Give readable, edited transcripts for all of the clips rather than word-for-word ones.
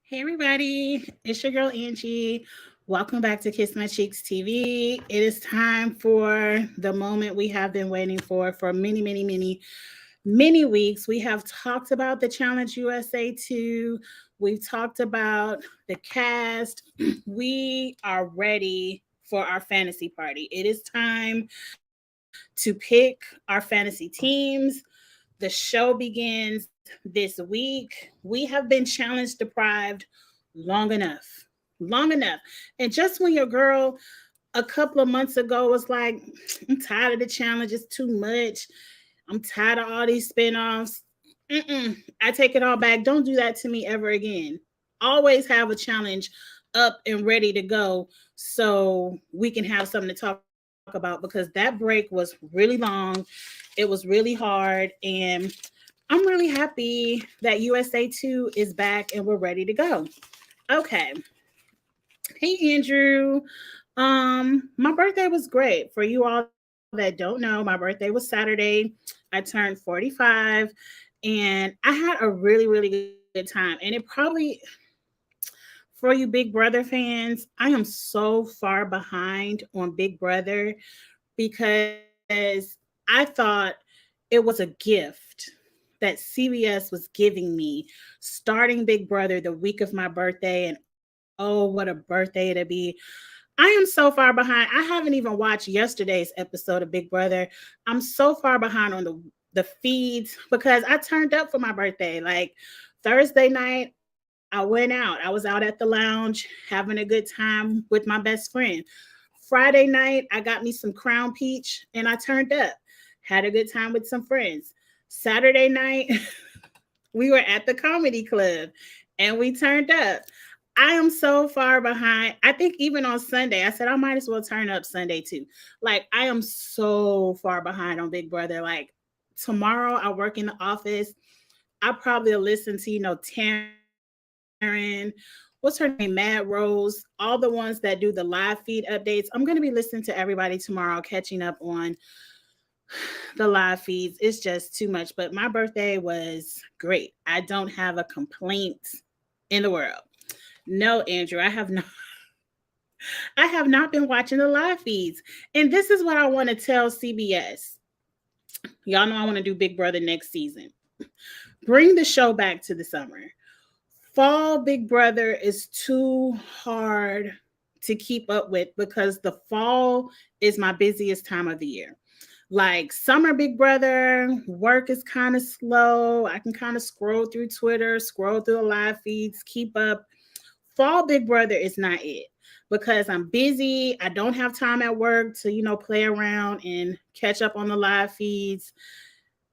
Hey everybody, it's your girl Angie. Welcome back to Kiss My Cheeks TV. It is time for the moment we have been waiting for many weeks. We have talked about the Challenge USA 2. We've talked about the cast. We are ready for our fantasy party. It is time to pick our fantasy teams. The show begins this week. We have been challenge deprived long enough. Long enough. And just when your girl a couple of months ago was like, I'm tired of the challenge, it's too much. I'm tired of all these spinoffs. I take it all back. Don't do that to me ever again. Always have a challenge up and ready to go so we can have something to talk about because that break was really long. It was really hard. And I'm really happy that USA 2 is back and we're ready to go. Okay. Hey Andrew. My birthday was great. For you all that don't know, my birthday was Saturday. I turned 45 and I had a really good time. And it probably for you Big Brother fans, I am so far behind on Big Brother because I thought it was a gift that CBS was giving me starting Big Brother the week of my birthday. And oh, what a birthday to be! I am so far behind. I haven't even watched yesterday's episode of Big Brother. I'm so far behind on the feeds because I turned up for my birthday. Like Thursday night, I went out. I was out at the lounge having a good time with my best friend. Friday night, I got me some Crown Peach and I turned up. Had a good time with some friends. Saturday night, we were at the comedy club and we turned up. I am so far behind. I think even on Sunday, I said I might as well turn up Sunday too. Like I am so far behind on Big Brother. Like tomorrow, I work in the office. I probably will listen to Taryn, what's her name, Mad Rose, all the ones that do the live feed updates. I'm going to be listening to everybody tomorrow, catching up on the live feeds. It's just too much. But my birthday was great. I don't have a complaint in the world. No, Andrew, I have not been watching the live feeds. And this is what I want to tell CBS. Y'all know I want to do Big Brother next season. Bring the show back to the summer. Fall Big Brother is too hard to keep up with because the fall is my busiest time of the year. Like summer Big Brother, work is kind of slow. I can kind of scroll through Twitter, scroll through the live feeds, keep up. Fall Big Brother is not it because I'm busy. I don't have time at work to, play around and catch up on the live feeds.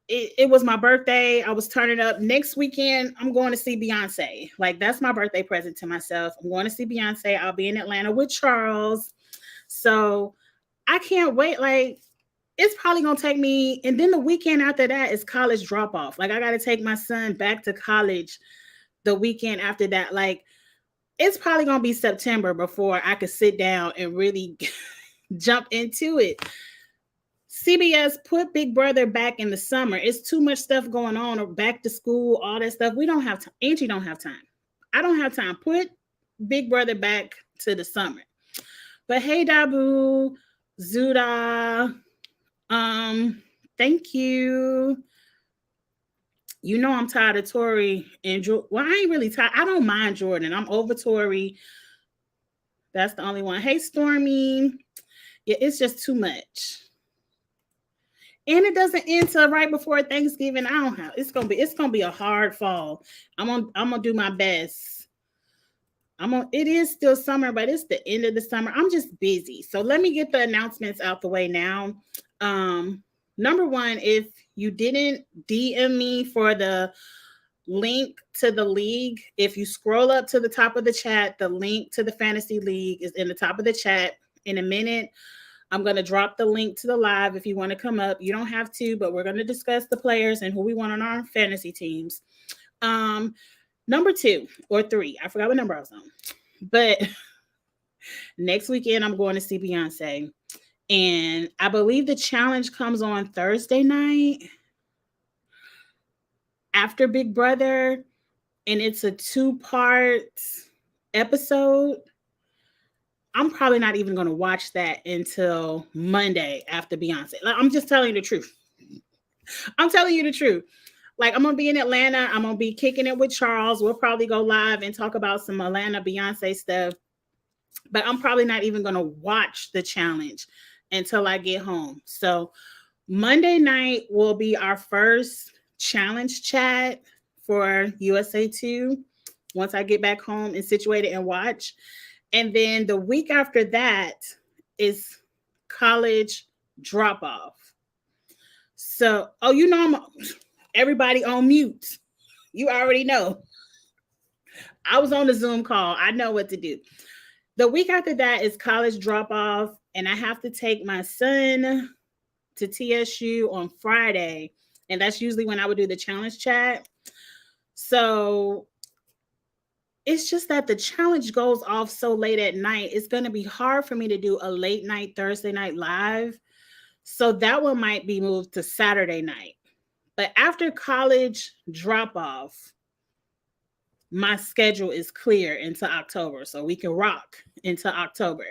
It was my birthday. I was turning up. Next weekend, I'm going to see Beyonce. Like, that's my birthday present to myself. I'm going to see Beyonce. I'll be in Atlanta with Charles. So I can't wait. Like, it's probably going to take me. And then the weekend after that is college drop off. Like, I got to take my son back to college the weekend after that. Like, it's probably going to be September before I could sit down and really jump into it. CBS put Big Brother back in the summer. It's too much stuff going on, or back to school, all that stuff. We don't have time. Angie don't have time. I don't have time. Put Big Brother back to the summer. But hey, Dabu, Zuda, thank you. You know I'm tired of Tori and well, I ain't really tired. I don't mind Jordan. I'm over Tori. That's the only one. Hey, Stormy. Yeah, it's just too much. And it doesn't end till right before Thanksgiving. I don't have. It's gonna be a hard fall. I'm gonna do my best. It is still summer, but it's the end of the summer. I'm just busy. So let me get the announcements out the way now. Number one, if you didn't DM me for the link to the league, if you scroll up to the top of the chat, the link to the fantasy league is in the top of the chat. In a minute, I'm going to drop the link to the live if you want to come up. You don't have to, but we're going to discuss the players and who we want on our fantasy teams. Number 2 or 3, I forgot what number I was on. But next weekend, I'm going to see Beyonce. And I believe the challenge comes on Thursday night after Big Brother. and it's a 2-part episode. I'm probably not even going to watch that until Monday after Beyonce. Like, I'm just telling you the truth. I'm telling you the truth. Like, I'm going to be in Atlanta. I'm going to be kicking it with Charles. We'll probably go live and talk about some Atlanta Beyonce stuff. But I'm probably not even going to watch the challenge until I get home. So Monday night will be our first challenge chat for USA 2 once I get back home and situated and watch. And then the week after that is college drop off. So, everybody on mute. You already know. I was on the Zoom call. I know what to do. The week after that is college drop off, and I have to take my son to TSU on Friday. And that's usually when I would do the challenge chat. So it's just that the challenge goes off so late at night. It's going to be hard for me to do a late night Thursday night live. So that one might be moved to Saturday night. But after college drop off, my schedule is clear into October. So we can rock into October.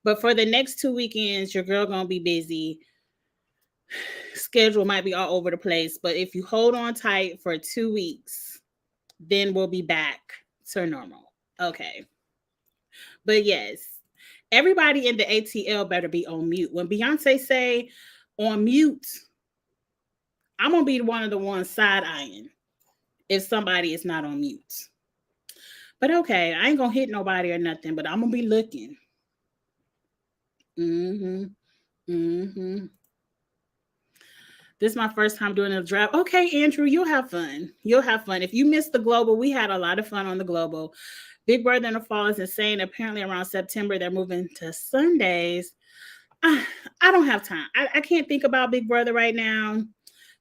But for the next 2 weekends, your girl going to be busy. Schedule might be all over the place. But if you hold on tight for 2 weeks, then we'll be back to normal. Okay. But yes, everybody in the ATL better be on mute. When Beyonce say on mute, I'm going to be one of the ones side-eyeing if somebody is not on mute. But okay, I ain't going to hit nobody or nothing, but I'm going to be looking. This is my first time doing a draft. Okay, Andrew, you'll have fun. You'll have fun. If you missed the Global, we had a lot of fun on the Global. Big Brother in the Fall is insane. Apparently around September, they're moving to Sundays. I don't have time. I can't think about Big Brother right now.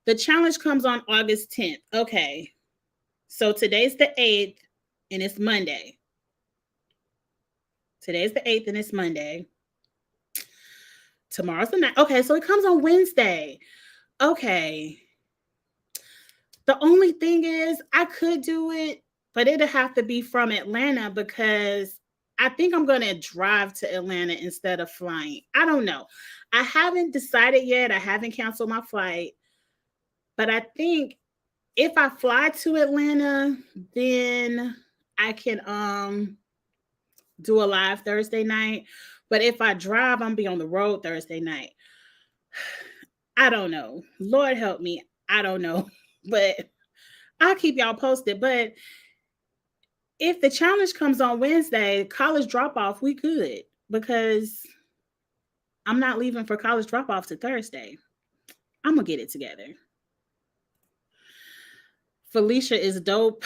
The challenge comes on August 10th. Okay. So today's the 8th, and it's Monday. Today's the 8th, and it's Monday. Tomorrow's the 9th. Okay, so it comes on Wednesday. Okay. The only thing is I could do it, but it'll have to be from Atlanta because I think I'm going to drive to Atlanta instead of flying. I don't know. I haven't decided yet. I haven't canceled my flight. But I think if I fly to Atlanta, then I can do a live Thursday night. But if I drive, I'm be on the road Thursday night. I don't know. Lord help me. I don't know. But I'll keep y'all posted. But if the challenge comes on Wednesday, college drop off, we could, because I'm not leaving for college drop off to Thursday. I'm going to get it together. Felicia is dope.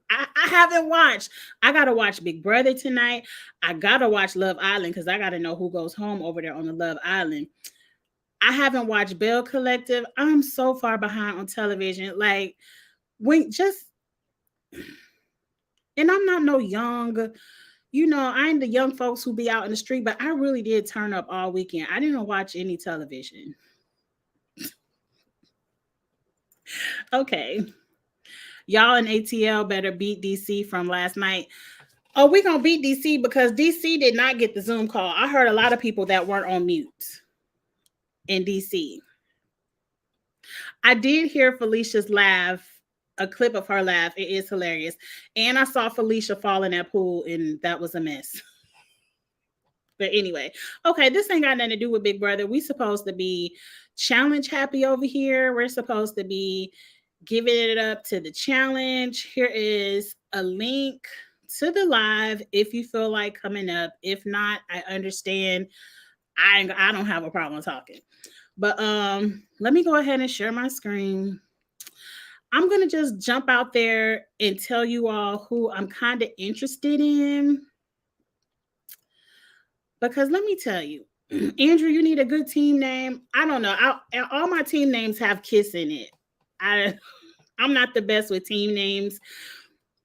I haven't watched. I got to watch Big Brother tonight. I got to watch Love Island because I got to know who goes home over there on the Love Island. I haven't watched Bell Collective. I'm so far behind on television. Like, and I'm not no young, I ain't the young folks who be out in the street, but I really did turn up all weekend. I didn't watch any television. Okay. Y'all in ATL better beat DC from last night. Oh, we're going to beat DC because DC did not get the Zoom call. I heard a lot of people that weren't on mute in DC. I did hear Felicia's laugh, a clip of her laugh. It is hilarious. And I saw Felicia fall in that pool, and that was a mess. But anyway, okay, this ain't got nothing to do with Big Brother. We supposed to be challenge happy over here. We're supposed to be giving it up to the challenge. Here is a link to the live if you feel like coming up. If not, I understand. I don't have a problem talking. But let me go ahead and share my screen. I'm going to just jump out there and tell you all who I'm kind of interested in. Because let me tell you, Andrew, you need a good team name. I don't know. All my team names have Kiss in it. I'm not the best with team names.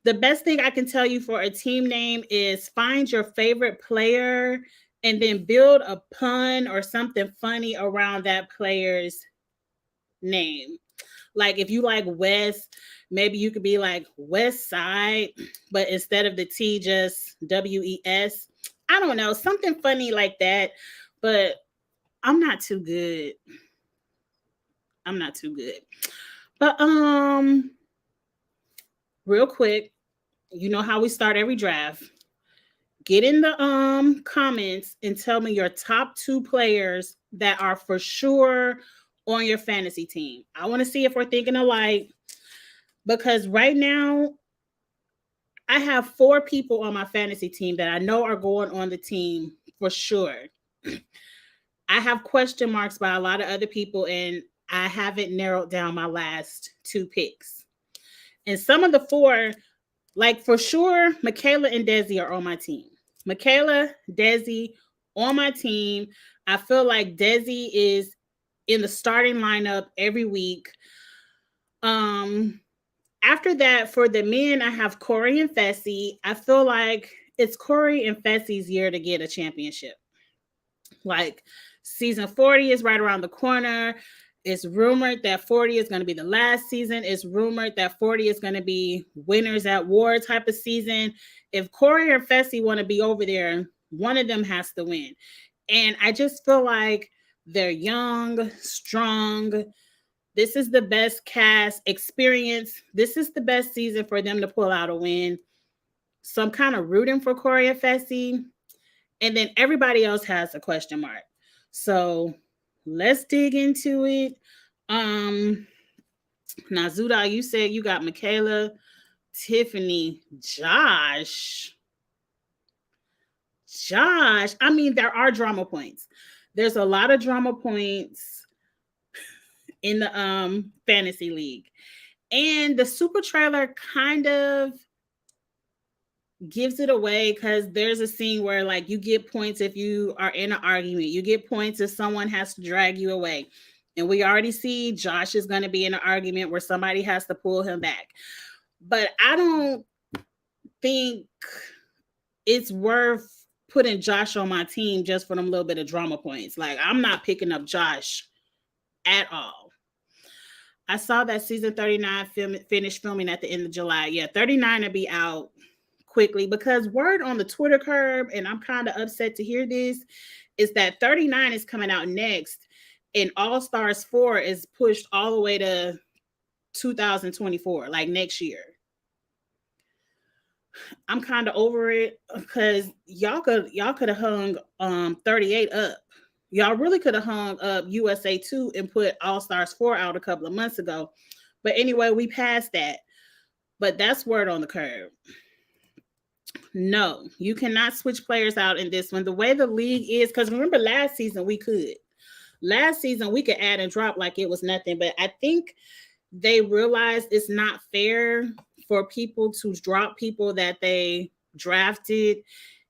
The best thing I can tell you for a team name is find your favorite player and then build a pun or something funny around that player's name. Like if you like West, maybe you could be like West Side, but instead of the T, just WES. I don't know, something funny like that. But I'm not too good. I'm not too good. But real quick, you know how we start every draft. Get in the comments and tell me your top 2 players that are for sure on your fantasy team. I want to see if we're thinking alike, because right now I have 4 people on my fantasy team that I know are going on the team for sure. I have question marks by a lot of other people, and I haven't narrowed down my last 2 picks. And some of the 4, like for sure, Michaela and Desi are on my team. Michaela, Desi on my team. I feel like Desi is in the starting lineup every week. After that, for the men, I have Corey and Fessy. I feel like it's Corey and Fessy's year to get a championship. Like season 40 is right around the corner. It's rumored that 40 is going to be the last season. It's rumored that 40 is going to be winners at war type of season. If Corey or Fessy want to be over there, one of them has to win. And I just feel like they're young, strong. This is the best cast experience. This is the best season for them to pull out a win. So I'm kind of rooting for Corey and Fessy. And then everybody else has a question mark. So let's dig into it. Nazuda, you said you got Michaela, Tiffany, Josh. I mean, there are drama points. There's a lot of drama points in the fantasy league. And the super trailer kind of gives it away, because there's a scene where like you get points if you are in an argument. You get points if someone has to drag you away. And we already see Josh is going to be in an argument where somebody has to pull him back. But I don't think it's worth putting Josh on my team just for them little bit of drama points. Like, I'm not picking up Josh at all. I saw that season 39 finished filming at the end of July. Yeah, 39 will be out quickly, because word on the Twitter curb, and I'm kind of upset to hear this, is that 39 is coming out next, and All Stars 4 is pushed all the way to 2024, like next year. I'm kind of over it, because y'all could have hung 38 up. Y'all really could have hung up USA 2 and put All Stars 4 out a couple of months ago. But anyway, we passed that. But that's word on the curb. No, you cannot switch players out in this one. The way the league is, because remember last season we could. Last season we could add and drop like it was nothing. But I think they realized it's not fair for people to drop people that they drafted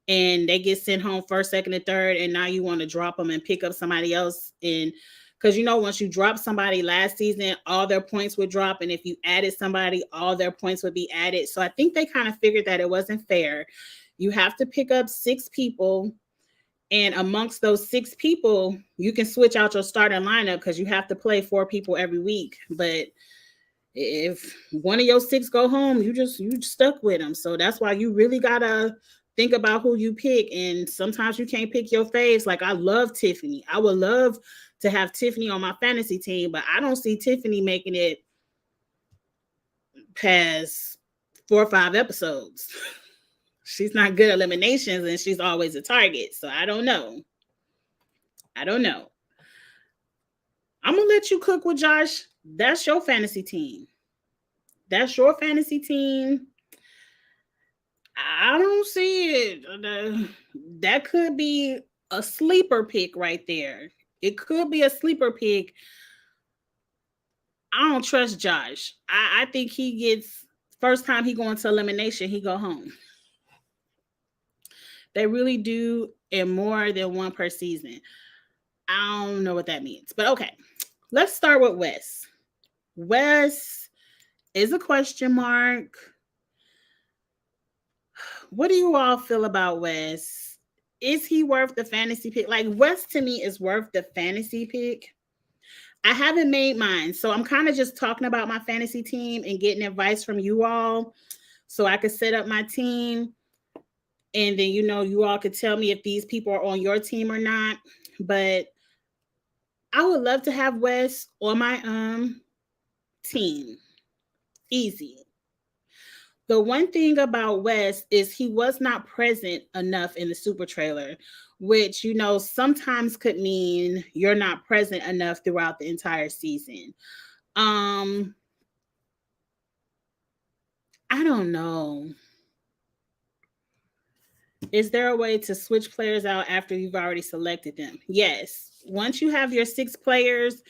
and they get sent home first, second, and third, and now you want to drop them and pick up somebody else. And because, you know, once you drop somebody last season, all their points would drop. And if you added somebody, all their points would be added. So I think they kind of figured that it wasn't fair. You have to pick up 6 people. And amongst those 6 people, you can switch out your starting lineup, because you have to play 4 people every week. But if one of your 6 go home, you stuck with them. So that's why you really got to think about who you pick. And sometimes you can't pick your faves. Like, I love Tiffany. I would love to have Tiffany on my fantasy team, but I don't see Tiffany making it past 4 or 5 episodes. She's not good at eliminations, and she's always a target. So I don't know. I'm going to let you cook with Josh. That's your fantasy team. That's your fantasy team. I don't see it. That could be a sleeper pick right there. It could be a sleeper pick. I don't trust Josh. I think he gets, first time he go into elimination, he go home. They really do, in more than one per season. I don't know what that means, but okay. Let's start with Wes. Wes is a question mark. What do you all feel about Wes? Is he worth the fantasy pick? Like, Wes to me is worth the fantasy pick. I haven't made mine. So I'm kind of just talking about my fantasy team and getting advice from you all so I could set up my team. And then, you all could tell me if these people are on your team or not. But I would love to have Wes on my team. Easy. The one thing about Wes is he was not present enough in the super trailer, which, sometimes could mean you're not present enough throughout the entire season. I don't know. Is there a way to switch players out after you've already selected them? Yes. Once you have your 6 players,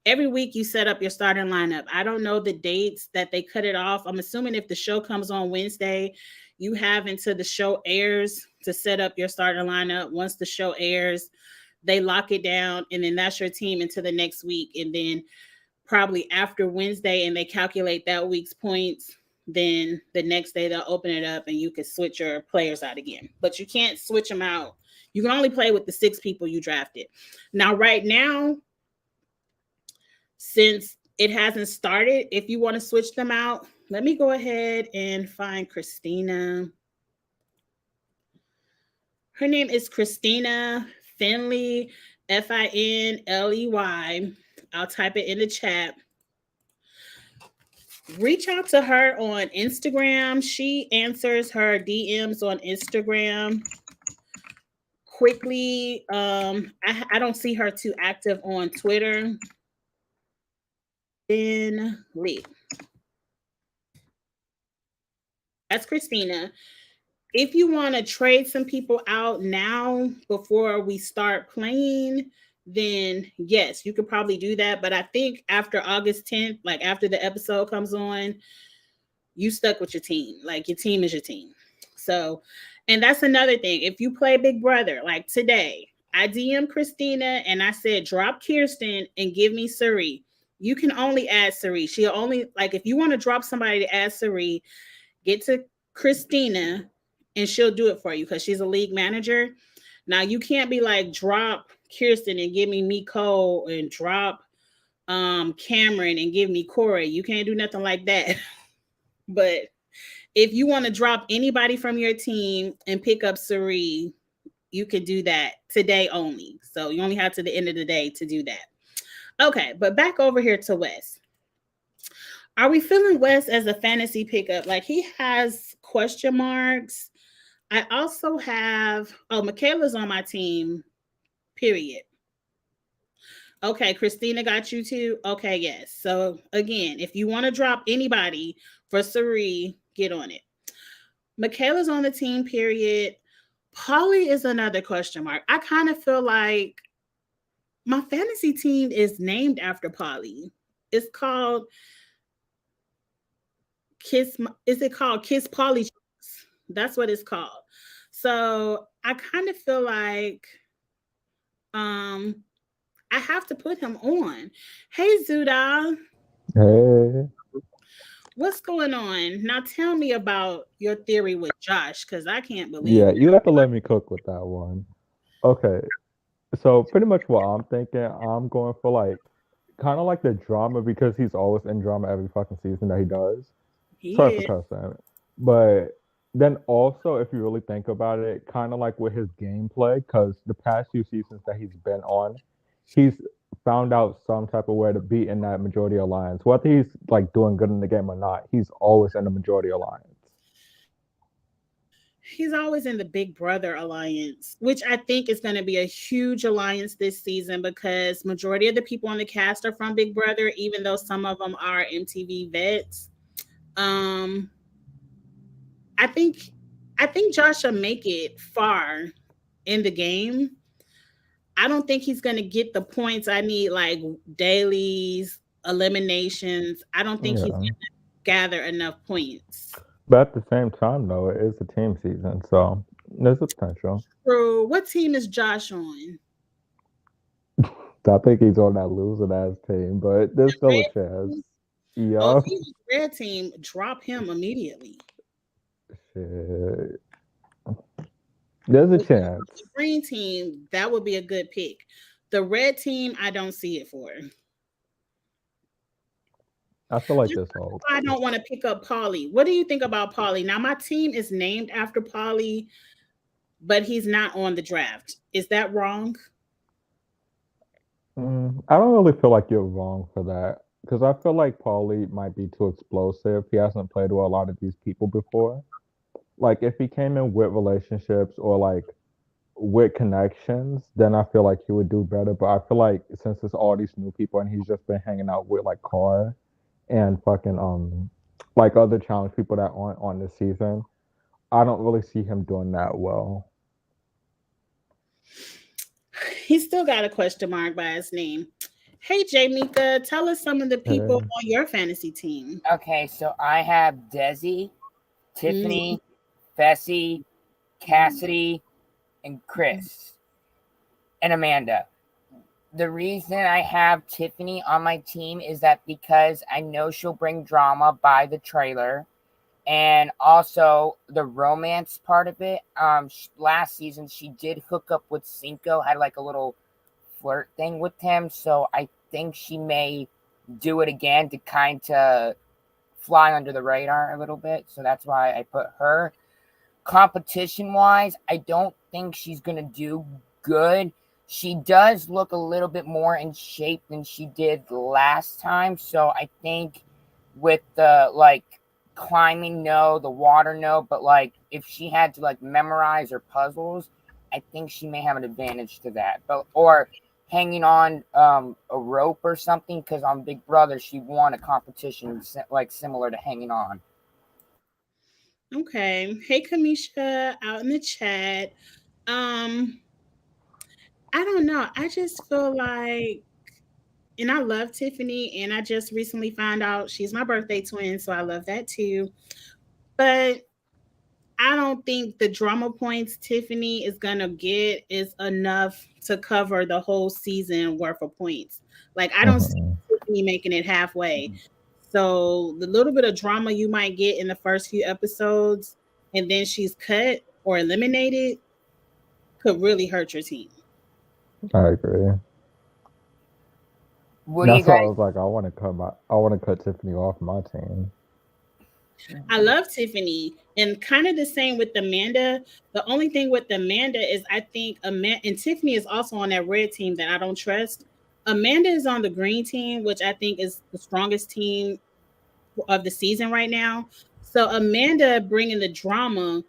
every week you set up your starting lineup. I don't know the dates that they cut it off. I'm assuming if the show comes on Wednesday, you have until the show airs to set up your starting lineup. Once the show airs, they lock it down, and then that's your team until the next week. And then probably after Wednesday, and they calculate that week's points, then the next day they'll open it up and you can switch your players out again. But you can't switch them out. You can only play with the 6 people you drafted. Now, right now, since it hasn't started, if you want to switch them out, let me go ahead and find Christina. Her name is Christina Finley, Finley. I'll type it in the chat. Reach out to her on Instagram. She answers her DMs on Instagram quickly. I don't see her too active on Twitter. Finley. That's Christina. If you want to trade some people out now before we start playing, then yes, you could probably do that. But I think after August 10th, like after the episode comes on, you stuck with your team. Like your team is your team. So, and that's another thing. If you play Big Brother, like today, I DM Christina and I said, drop Kirsten and give me Suri. You can only add Suri. She'll only, like, if you want to drop somebody to add Suri, get to Christina and she'll do it for you because she's a league manager. Now you can't be like drop Kirsten and give me Miko and drop Cameron and give me Corey. You can't do nothing like that. But if you want to drop anybody from your team and pick up Suri, you could do that today only. So you only have to the end of the day to do that. Okay, but back over here to Wes. Are we feeling Wes as a fantasy pickup? Like he has question marks. I also have, Michaela's on my team, period. Okay, Christina got you too. Okay, yes. So again, if you want to drop anybody for Suri, get on it. Michaela's on the team, period. Polly is another question mark. I kind of feel like my fantasy team is named after Polly. It's called Kiss. Is it called Kiss Polly? That's what it's called. So I kind of feel like I have to put him on. Hey Zuda. Hey. What's going on? Now tell me about your theory with Josh, because I can't believe Yeah, it. you have to let me cook with that one. Okay, so pretty much what I'm thinking, I'm going for like kind of like the drama because he's always in drama every fucking season that he does. Sorry He for is. cussing, but then also if you really think about it, kind of like with his gameplay, because the past few seasons that he's been on, he's found out some type of way to be in that majority alliance. Whether he's like doing good in the game or not, he's always in the majority alliance. He's always in the Big Brother alliance, which I think is going to be a huge alliance this season because majority of the people on the cast are from Big Brother, even though some of them are MTV vets. Um, I think I think Josh will make it far in the game. I don't think he's going to get the points I need, like dailies, eliminations. I don't think he's Yeah. going to gather enough points. But at the same time, though, it is a team season, so there's a potential. Bro, what team is Josh on? I think he's on that losing ass team, but The there's still a red chance. team? Oh, if Yeah. he's on the red team, drop him immediately. Shit. There's a If he's on the chance. green team, that would be a good pick. The red team, I don't see it for. I feel like this whole. I don't want to pick up Paulie. What do you think about Paulie? Now, my team is named after Paulie, but he's not on the draft. Is that wrong? I don't really feel like you're wrong for that because I feel like Paulie might be too explosive. He hasn't played with a lot of these people before. Like if he came in with relationships or like with connections, then I feel like he would do better. But I feel like since it's all these new people and he's just been hanging out with like Carr and fucking like other challenge people that aren't on this season, I don't really see him doing that well. He's still got a question mark by his name. Hey, Jamika, tell us some of the people Uh, on your fantasy team. Okay, so I have Desi, Tiffany, Fessy, Cassidy, and Chris, and Amanda. The reason I have Tiffany on my team is that because I know she'll bring drama by the trailer, and also the romance part of it. Last season she did hook up with Cinco, had like a little flirt thing with him, so I think she may do it again to kind of fly under the radar a little bit. So that's why I put her. Competition wise, I don't think she's gonna do good. She does look a little bit more in shape than she did last time. So I think with the like climbing, no, the water, no, but like if she had to like memorize her puzzles, I think she may have an advantage to that. But or hanging on a rope or something, because on Big Brother she won a competition like similar to hanging on. Okay. Hey, Kamisha, out in the chat. Um, I don't know. I just feel like, and I love Tiffany, and I just recently found out she's my birthday twin, so I love that too. But I don't think the drama points Tiffany is gonna get is enough to cover the whole season worth of points. Like I don't see mhm. Tiffany making it halfway. So the little bit of drama you might get in the first few episodes, and then she's cut or eliminated, could really hurt your team. I agree. What do you That's why I guys? was like, I want to cut Tiffany off my team. I love Tiffany, and kind of the same with Amanda. The only thing with Amanda is I think Amanda and Tiffany is also on that red team that I don't trust. Amanda is on the green team, which I think is the strongest team of the season right now. So Amanda bringing the drama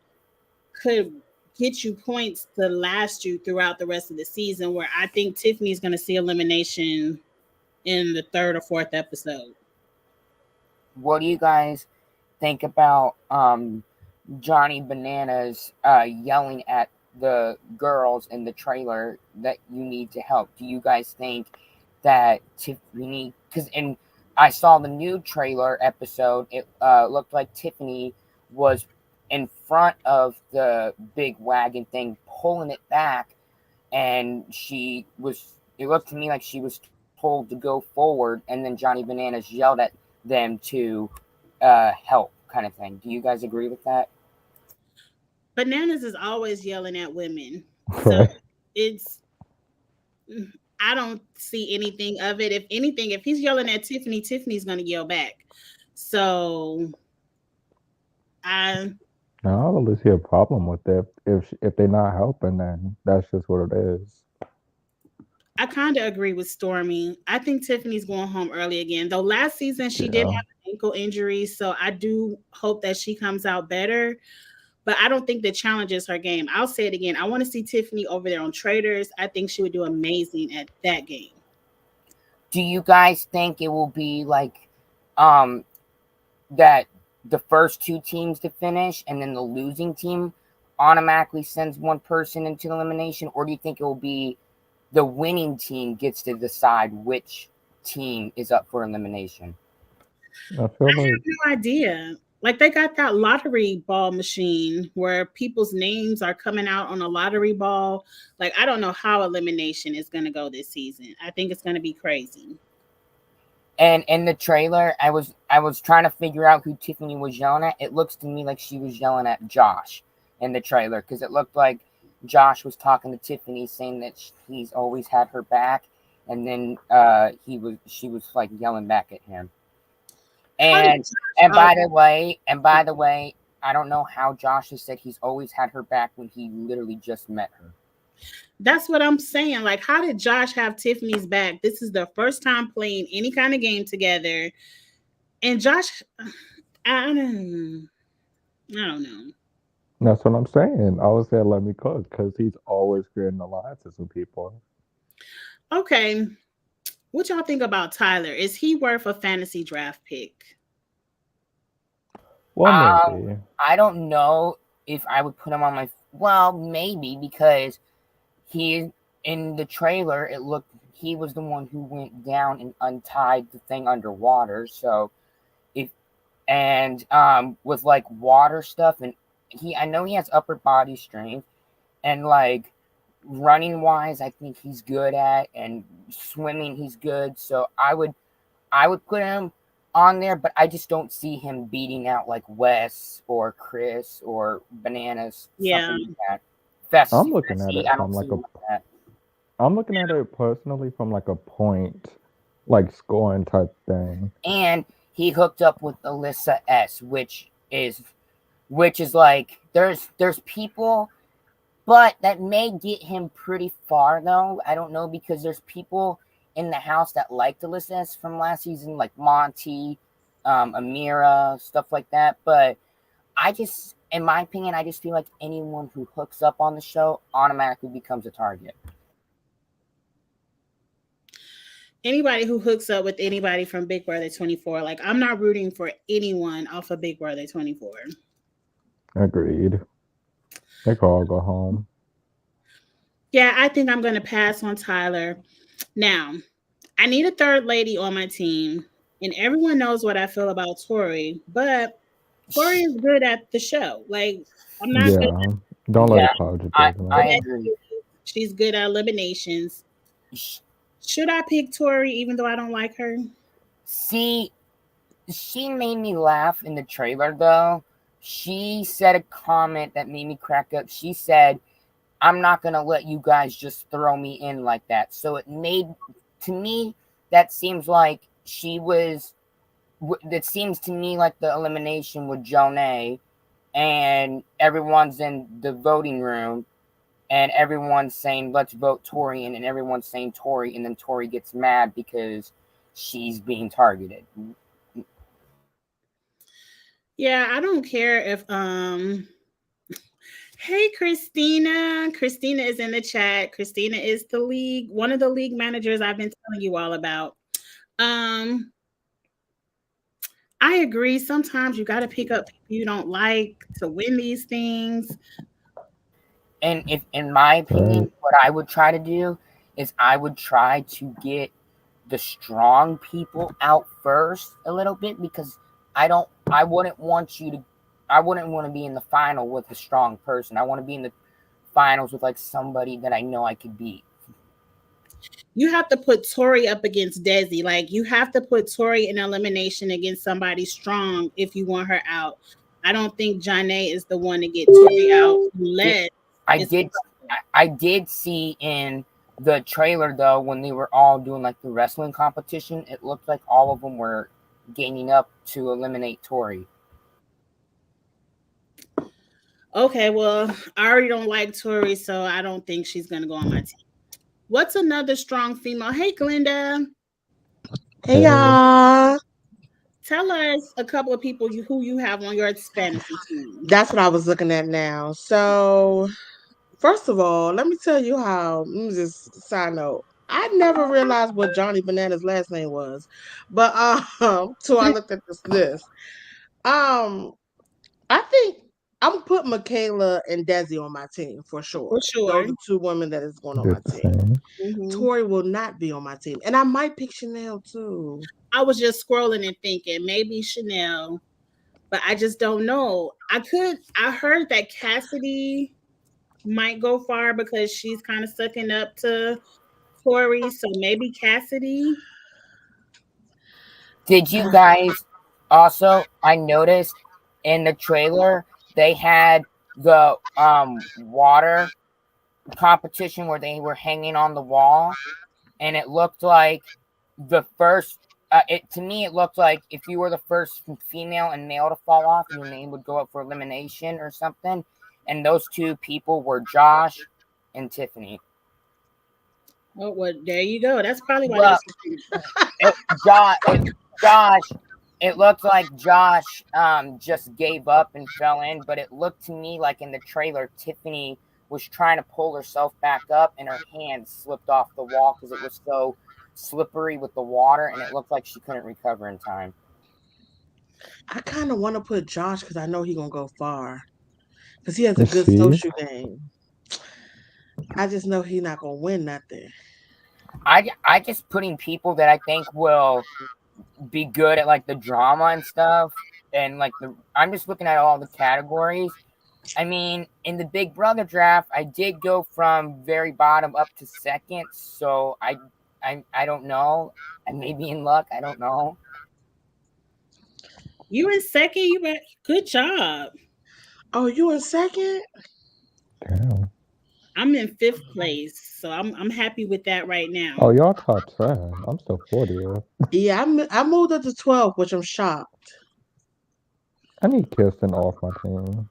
could get you points to last you throughout the rest of the season. Where I think Tiffany's going to see elimination in the third or fourth episode. What do you guys think about Johnny Bananas yelling at the girls in the trailer that you need to help? Do you guys think that Tiffany, because in I saw the new trailer episode, it looked like Tiffany was in front of the big wagon thing, pulling it back, and it looked to me like she was told to go forward, and then Johnny Bananas yelled at them to help, kind of thing. Do you guys agree with that? Bananas is always yelling at women. So Right. it's I don't see anything of it. If anything, if he's yelling at Tiffany, Tiffany's gonna yell back. So I No, I don't really see a problem with it. If they're not helping, then that's just what it is. I kind of agree with Stormy. I think Tiffany's going home early again. Though last season she did Yeah. have an ankle injury, so I do hope that she comes out better. But I don't think the challenge is her game. I'll say it again. I want to see Tiffany over there on Traders. I think she would do amazing at that game. Do you guys think it will be like um that the first two teams to finish and then the losing team automatically sends one person into elimination, or do you think it will be the winning team gets to decide which team is up for elimination? I feel I like have no idea. Like they got that lottery ball machine where people's names are coming out on a lottery ball. Like I don't know how elimination is going to go this season. I think it's going to be crazy. And in the trailer, I was trying to figure out who Tiffany was yelling at. It looks to me like she was yelling at Josh in the trailer, because it looked like Josh was talking to Tiffany, saying that he's always had her back, and then she was like yelling back at him. And by the way, I don't know how Josh has said he's always had her back when he literally just met her. That's what I'm saying. Like, how did Josh have Tiffany's back? This is the first time playing any kind of game together. And Josh, I don't know. That's what I'm saying. I always say let me cook because he's always creating alliances with people. Okay. What y'all think about Tyler? Is he worth a fantasy draft pick? Well, maybe. I don't know if I would put him on my. Well, maybe because he in the trailer. It looked he was the one who went down and untied the thing underwater. So with like water stuff, and I know he has upper body strength, and like running wise, I think he's good at, and swimming he's good. So I would put him on there, but I just don't see him beating out like Wes or Chris or Bananas. Yeah. Something like that. I'm looking at it from like I'm looking at it personally from like a point, like scoring type thing. And he hooked up with Alyssa S, which is like there's people, but that may get him pretty far though. I don't know, because there's people in the house that liked Alyssa S from last season, like Monty, Amira, stuff like that. But in my opinion, I just feel like anyone who hooks up on the show automatically becomes a target. Anybody who hooks up with anybody from Big Brother 24, like I'm not rooting for anyone off of Big Brother 24. Agreed. They can all go home. Yeah, I think I'm going to pass on Tyler. Now, I need a third lady on my team, and everyone knows what I feel about Tori, but Tori is good at the show. Like, I'm not good. Don't let it cloud your judgment. I agree. She's good at eliminations. Should I pick Tori even though I don't like her? See, she made me laugh in the trailer though. She said a comment that made me crack up. She said, "I'm not going to let you guys just throw me in like that." So it made, to me, that seems like that seems to me like the elimination with Jonay, and everyone's in the voting room, and everyone's saying, "Let's vote Tori," and everyone's saying Tori, and then Tori gets mad because she's being targeted. Yeah, I don't care if hey Christina. Christina is in the chat. Christina is one of the league managers I've been telling you all about. I agree. Sometimes you got to pick up people you don't like to win these things. And if, in my opinion, what I would try to do is I would try to get the strong people out first a little bit, because I wouldn't want to be in the final with a strong person. I want to be in the finals with like somebody that I know I could beat. You have to put Tori up against Desi. Like, you have to put Tori in elimination against somebody strong if you want her out. I don't think Jonay is the one to get Tori out unless I did see in the trailer though, when they were all doing like the wrestling competition, it looked like all of them were gaining up to eliminate Tori. Okay, well, I already don't like Tori, so I don't think she's gonna go on my team. What's another strong female? Hey, Glenda. Hey, y'all. Tell us a couple of people who you have on your fantasy team. That's what I was looking at now. So, first of all, let me tell you just side note. I never realized what Johnny Banana's last name was, but so I looked at this list. I think I'm gonna put Michaela and Desi on my team for sure. For sure. Those are two women that is going on my team. Mm-hmm. Tori will not be on my team, and I might pick Chanel too. I was just scrolling and thinking maybe Chanel, but I just don't know. I heard that Cassidy might go far because she's kind of sucking up to Tori, so maybe Cassidy. Did you guys also, I noticed in the trailer they had the water competition where they were hanging on the wall, and it looked like the first to me, it looked like if you were the first female and male to fall off, your name would go up for elimination or something. And those two people were Josh and Tiffany. Oh, well, there you go. That's probably why. Well, Josh, it looked like Josh just gave up and fell in, but it looked to me like in the trailer, Tiffany was trying to pull herself back up and her hand slipped off the wall because it was so slippery with the water and it looked like she couldn't recover in time. I kind of want to put Josh because I know he's going to go far because he has a Let's good see. social game. I just know he's not going to win nothing. I just putting people that I think will be good at like the drama and stuff, and like I'm just looking at all the categories. I mean, in the Big Brother draft, I did go from very bottom up to second, so I don't know. I may be in luck. I don't know. You in second? You were good job. Oh, you in second? Damn. I'm in 5th place, so I'm happy with that right now. Oh, y'all top 10. I'm still 40th. Yeah, I moved up to 12, which I'm shocked. I need Kirsten off my team.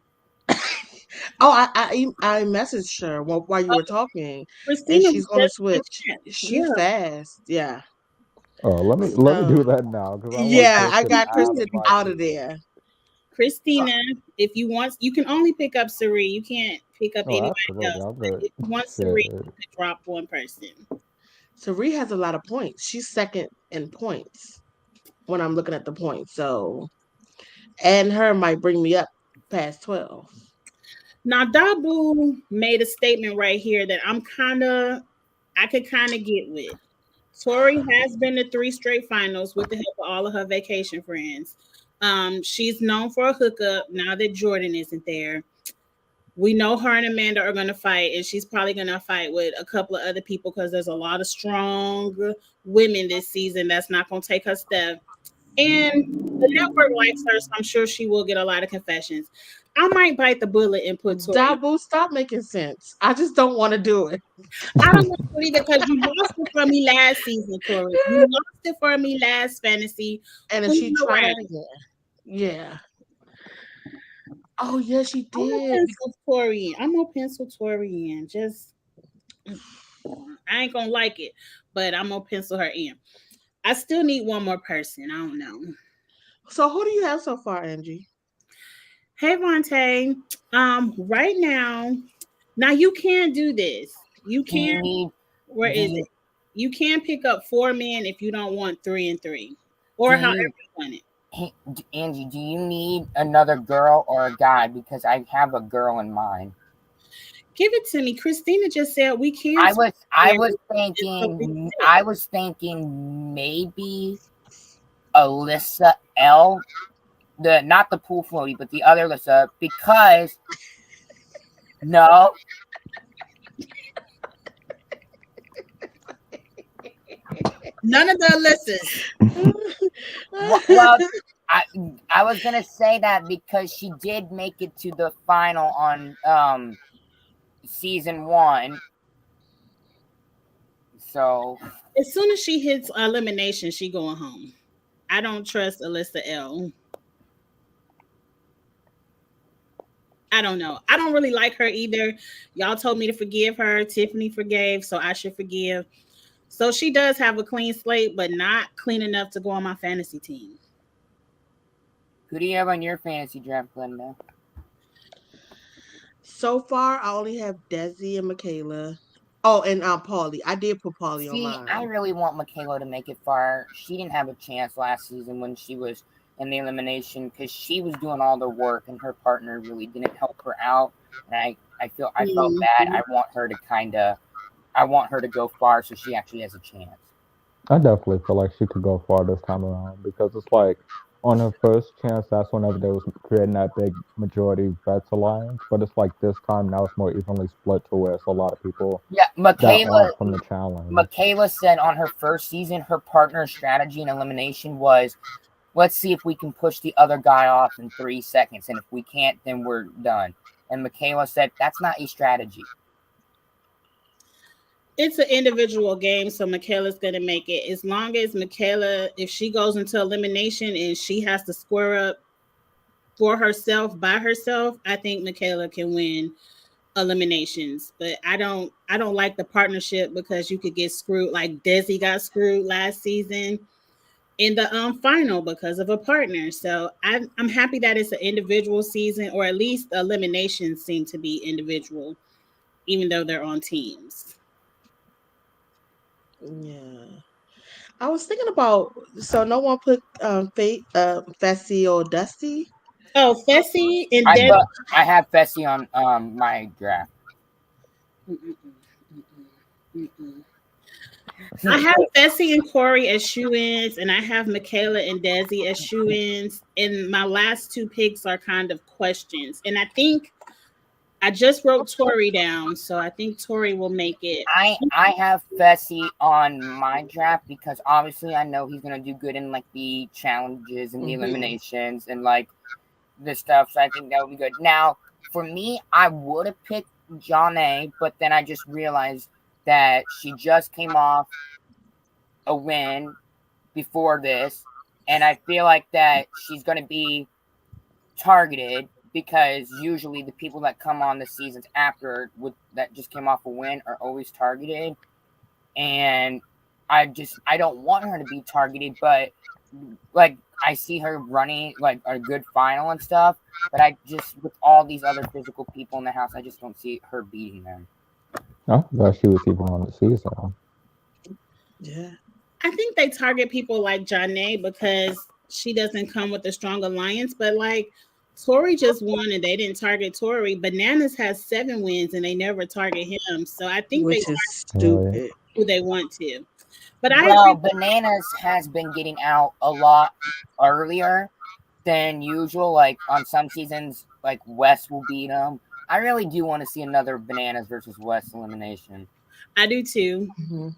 Oh, I messaged her while you were talking, and Christina she's going to was switch. just in the chat. She's Yeah. fast. Yeah. Oh, let me do that now because I Yeah, want I got Kirsten Kristen my out of team. there. Christina, if you want, you can only pick up Sari. You can't pick up Oh, anybody absolutely. else. I'll But bet. if you want Sari, Shit. you could drop one person. Sari has a lot of points. She's second in points when I'm looking at the points. So, and her might bring me up past 12. Now, Dabu made a statement right here that I could kind of get with. Tori has been to 3 straight finals with the help of all of her vacation friends. She's known for a hookup now that Jordan isn't there. We know her and Amanda are going to fight, and she's probably going to fight with a couple of other people because there's a lot of strong women this season that's not going to take her step. And the network likes her, so I'm sure she will get a lot of confessions. I might bite the bullet and put Tori. Dabu, stop making sense. I just don't want to do it. I don't want to either because you lost it for me last season, Tori. You lost it for me last fantasy. And if she tried it again, yeah. Oh yeah, she I'm gonna did. pencil Tori in. I'm gonna pencil Tori in. Just I ain't gonna like it, but I'm gonna pencil her in. I still need one more person. I don't know. So who do you have so far, Angie? Hey Vontae. Right now you can't do this. You can't. Where is it? You can pick up 4 men if you don't want 3 and 3, or however you want it. Hey, Angie, do you need another girl or a guy? Because I have a girl in mind. Give it to me. Christina just said we can't. I was thinking maybe Alyssa L. Not the pool floaty, but the other Alyssa, because no. None of the Alyssas. Well, I was gonna say that because she did make it to the final on season 1. So as soon as she hits elimination, she going home. I don't trust Alyssa L. I don't know. I don't really like her either. Y'all told me to forgive her. Tiffany forgave, so I should forgive. So she does have a clean slate, but not clean enough to go on my fantasy team. who do you have on your fantasy draft, Glenda? So far, I only have Desi and Michaela. Oh, and Paulie. I did put Paulie on mine. I really want Michaela to make it far. She didn't have a chance last season when she was in the elimination because she was doing all the work and her partner really didn't help her out. And I felt bad. I want her to go far so she actually has a chance. I definitely feel like she could go far this time around because it's like on her first chance, that's whenever they was creating that big majority vets alliance. But it's like this time now it's more evenly split to where it's a lot of people. Yeah, Michaela from the challenge. Michaela said on her first season, her partner's strategy in elimination was, let's see if we can push the other guy off in 3 seconds, and if we can't, then we're done. And Michaela said that's not a strategy. It's an individual game, so Michaela's gonna make it. As long as Michaela, if she goes into elimination and she has to square up for herself by herself, I think Michaela can win eliminations. But I don't like the partnership because you could get screwed. Like Desi got screwed last season in the final because of a partner. So I'm happy that it's an individual season, or at least the eliminations seem to be individual, even though they're on teams. Yeah. I was thinking about, so no one put Fessy or Dusty. Oh, Fessy and I Deb. have Fessy on my draft. I have Fessy and Corey as shoe-ins, and I have Michaela and Desi as shoe-ins. And my last two picks are kind of questions. And I think I just wrote Tori down, so I think Tori will make it. I have Fessy on my draft because obviously I know he's gonna do good in like the challenges and the eliminations and like the stuff. So I think that would be good. Now, for me, I would have picked Jonna, but then I just realized that she just came off a win before this, and I feel like that she's gonna be targeted because usually the people that come on the seasons after that just came off a win are always targeted, and I don't want her to be targeted, but like I see her running like a good final and stuff, but I just with all these other physical people in the house, I just don't see her beating them. I thought she was even on the season. Yeah. I think they target people like Janae because she doesn't come with a strong alliance, but like Tori just won and they didn't target Tori. Bananas has 7 wins and they never target him. So I think Which they is stupid. who they want to. But Well, Bananas has been getting out a lot earlier than usual. Like on some seasons, like Wes will beat him. I really do want to see another Bananas versus Wes elimination. I do too. Mm-hmm.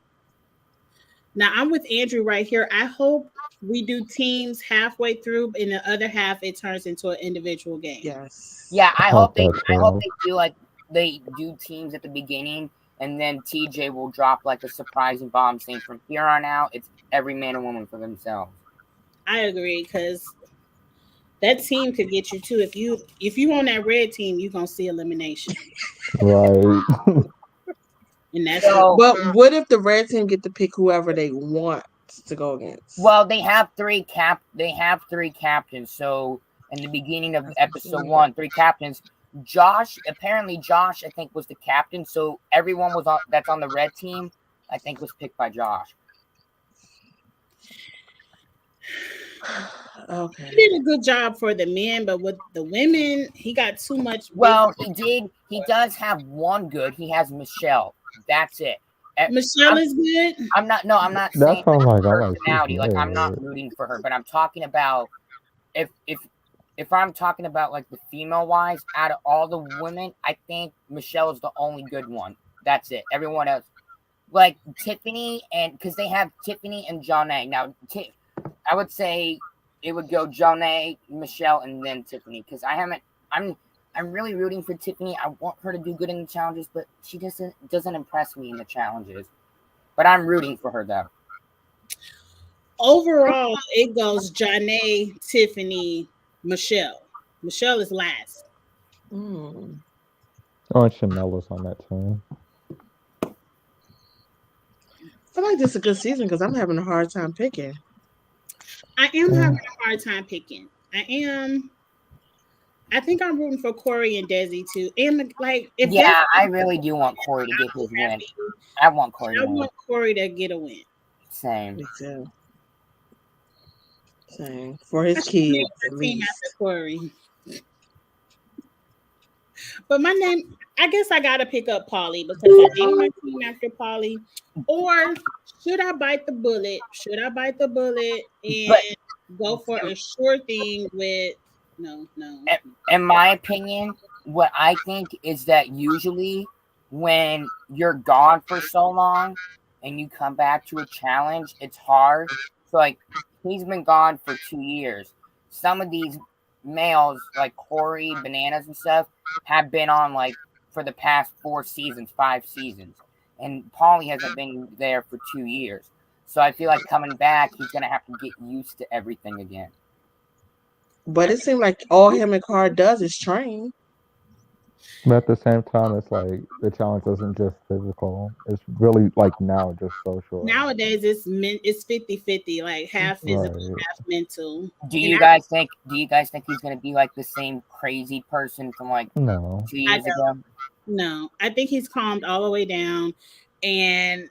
Now I'm with Andrew right here. I hope we do teams halfway through, in the other half it turns into an individual game. Yes. Yeah, I hope they cool. do like they do teams at the beginning, and then TJ will drop like a surprising bomb saying from here on out it's every man and woman for themselves. I agree, because that team could get you too. If you on that red team, you're gonna see elimination. Right. And that's But what if the red team get to pick whoever they want to go against? Well, they have three captains. So in the beginning of episode 1, 3 captains. Josh, I think was the captain. So everyone that's on the red team, I think was picked by Josh. Okay. he did a good job for the men, but with the women, he got too much. Well, he does have one good. He has Michelle. That's it. Michelle is good. I'm not That's saying how I'm like, personality. Like I'm not rooting for her, but I'm talking about if I'm talking about like the female wise, out of all the women, I think Michelle is the only good one. That's it. Everyone else, like Tiffany, and because they have Tiffany and Jonna. Now, I would say it would go Jonna, Michelle, and then Tiffany. Because I'm really rooting for Tiffany. I want her to do good in the challenges, but she doesn't impress me in the challenges. But I'm rooting for her though. Overall, it goes Janae, Tiffany, Michelle. Michelle is last. Mm. Oh, and Chanel is on that team. I feel like this is a good season because I'm having a hard time picking. I am having a hard time picking. I think I'm rooting for Corey and Desi too. And like, I really do want Corey to get his win. I want Corey to get a win. Same. Me too. Same. For his kids, at least. After Corey. But my name, I guess I gotta pick up Polly because I named my team after Polly. Or should I bite the bullet? And go for a sure thing with no. In my opinion, what I think is that usually when you're gone for so long and you come back to a challenge, it's hard. So like he's been gone for 2 years. Some of these males like Corey, Bananas and stuff have been on like for the past 4 seasons, 5 seasons. and Paulie hasn't been there for 2 years. So I feel like coming back, he's gonna have to get used to everything again. But it seemed like all him and Car does is train. But at the same time, it's like the challenge isn't just physical. It's really like now just social. Nowadays it's 50-50, like half physical, Right. half mental. Do you guys think he's gonna be like the same crazy person from like No. 2 years ago? No, I think he's calmed all the way down, and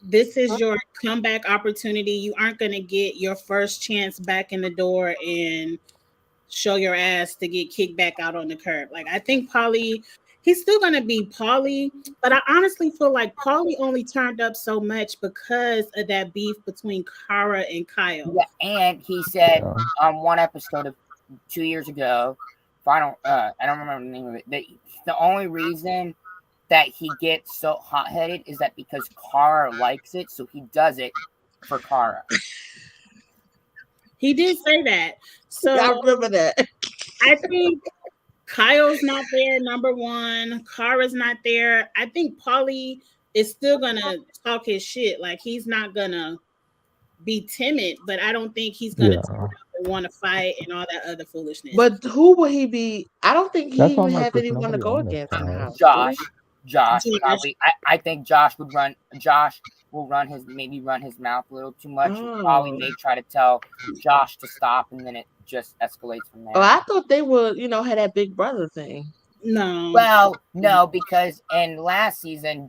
this is your comeback opportunity. You aren't going to get your first chance back in the door and show your ass to get kicked back out on the curb. Like, I think Paulie, he's still going to be Paulie, but I honestly feel like Paulie only turned up so much because of that beef between Kara and Kyle. Yeah, and he said Yeah. on one episode of 2 years ago, I don't remember the name of it. The only reason that he gets so hot-headed is that because Kara likes it, so he does it for Kara. He did say that. So I remember that. I think Kyle's not there, number one. Kara's not there. I think Paulie is still gonna talk his shit. Like, he's not gonna be timid, but I don't think he's gonna want to fight and all that other foolishness. But who would he be? I don't think he That's why I'm would like, have there's anyone to nobody go on this against in the card. house. Josh, Josh. probably. I think Josh will run maybe run his mouth a little too much. Oh. And Paulie may try to tell Josh to stop, and then it just escalates from there. Oh, I thought they would, have that big brother thing. No. Well, no, because in last season,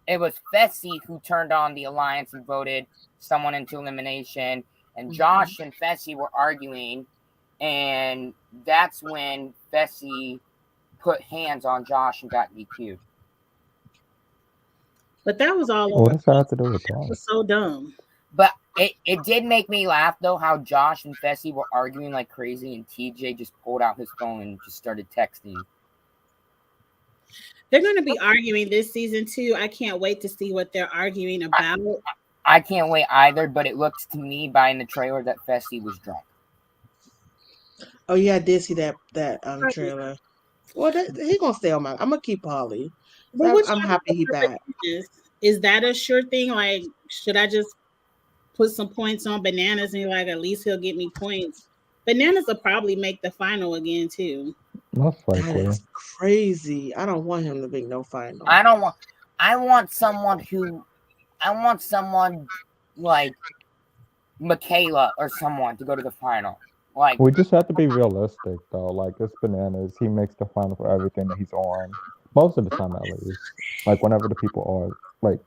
it was Fessy who turned on the alliance and voted someone into elimination, and Josh and Fessy were arguing, and that's when Fessy put hands on Josh and got DQ'd. But that was all What over. does that have to do with It that? was so dumb. But it did make me laugh, though, how Josh and Fessy were arguing like crazy, and TJ just pulled out his phone and just started texting. They're going to be arguing this season too. I can't wait to see what they're arguing about. I can't wait either, but it looks to me by in the trailer that Fessy was drunk. Oh yeah, I did see that trailer. Well, he gonna stay on my. I'm gonna keep Paulie. But what I'm y'all happy he think back. Is that a sure thing? Like, should I just put some points on Bananas and like, at least he'll get me points? Bananas will probably make the final again too. Most That likely. is crazy. I don't want him to make no final. I want someone like Michaela or someone to go to the final. Like, We just have to be realistic though. Like it's Bananas. He makes the final for everything that he's on. Most of the time at least. Like whenever the people are like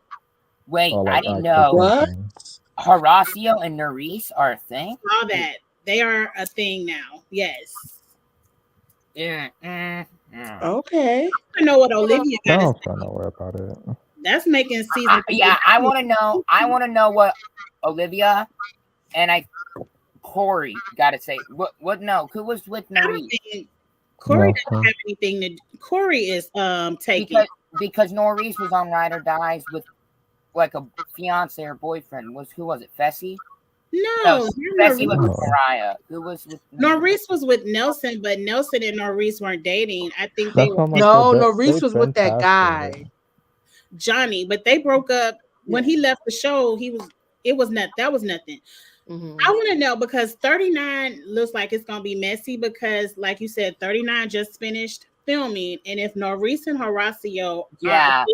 wait, like I didn't actually know What? thinking. Horacio and Nerys are a thing. All that. They are a thing now. Yes. Yeah. Okay. I know what Olivia I got. don't feel no way about it. That's making season. Yeah, I want to know. I want to know what Olivia and Corey got to say. What? No, who was with I don't Nerys? think Corey No. doesn't have anything to. Corey is taking. Because Norris was on Ride or Dies with like a fiance or boyfriend. Who was it? Fessy? No, Fessy was with No. Mariah. Who was with Norris was with Nelson, but Nelson and Norris weren't dating. I think That's they what were I'm like, No, they've Norris was been with that past guy. it. Johnny, but they broke up when he left the show. It was not. That was nothing. Mhm. I want to know because 39 looks like it's gonna be messy because, like you said, 39 just finished filming, and if Norris and Horacio, Yeah.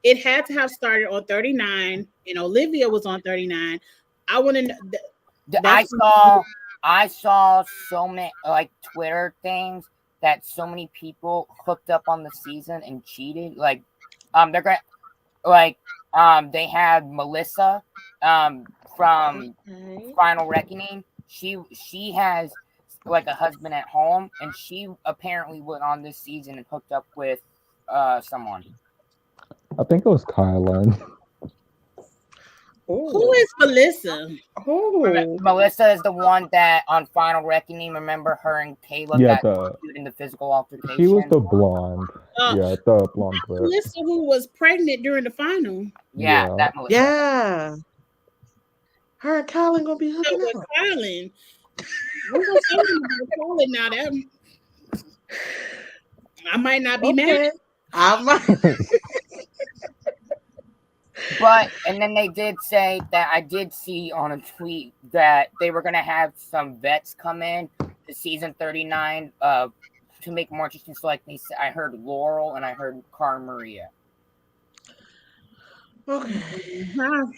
it had to have started on 39, and Olivia was on 39. I want to know. I saw so many like Twitter things that so many people hooked up on the season and cheated. Like, they're going they had Melissa, from Okay. Final Reckoning. She has like a husband at home, and she apparently went on this season and hooked up with someone. I think it was Kylan. Who is Melissa? Oh. Melissa is the one that on Final Reckoning. Remember her and Caleb Yeah, got in the physical altercation. She was the blonde. Uh, Yeah, the blonde girl. Melissa, who was pregnant during the final. Yeah, Yeah. that Melissa. Yeah. Her and Colin gonna be So hooking with up. Colin, we're gonna say about Colin now. That I might not be mad. Okay. I might. and then they did say that I did see on a tweet that they were gonna have some vets come in to season 39 to make it more interesting. So like they said, I heard Laurel and I heard Cara Maria. Okay.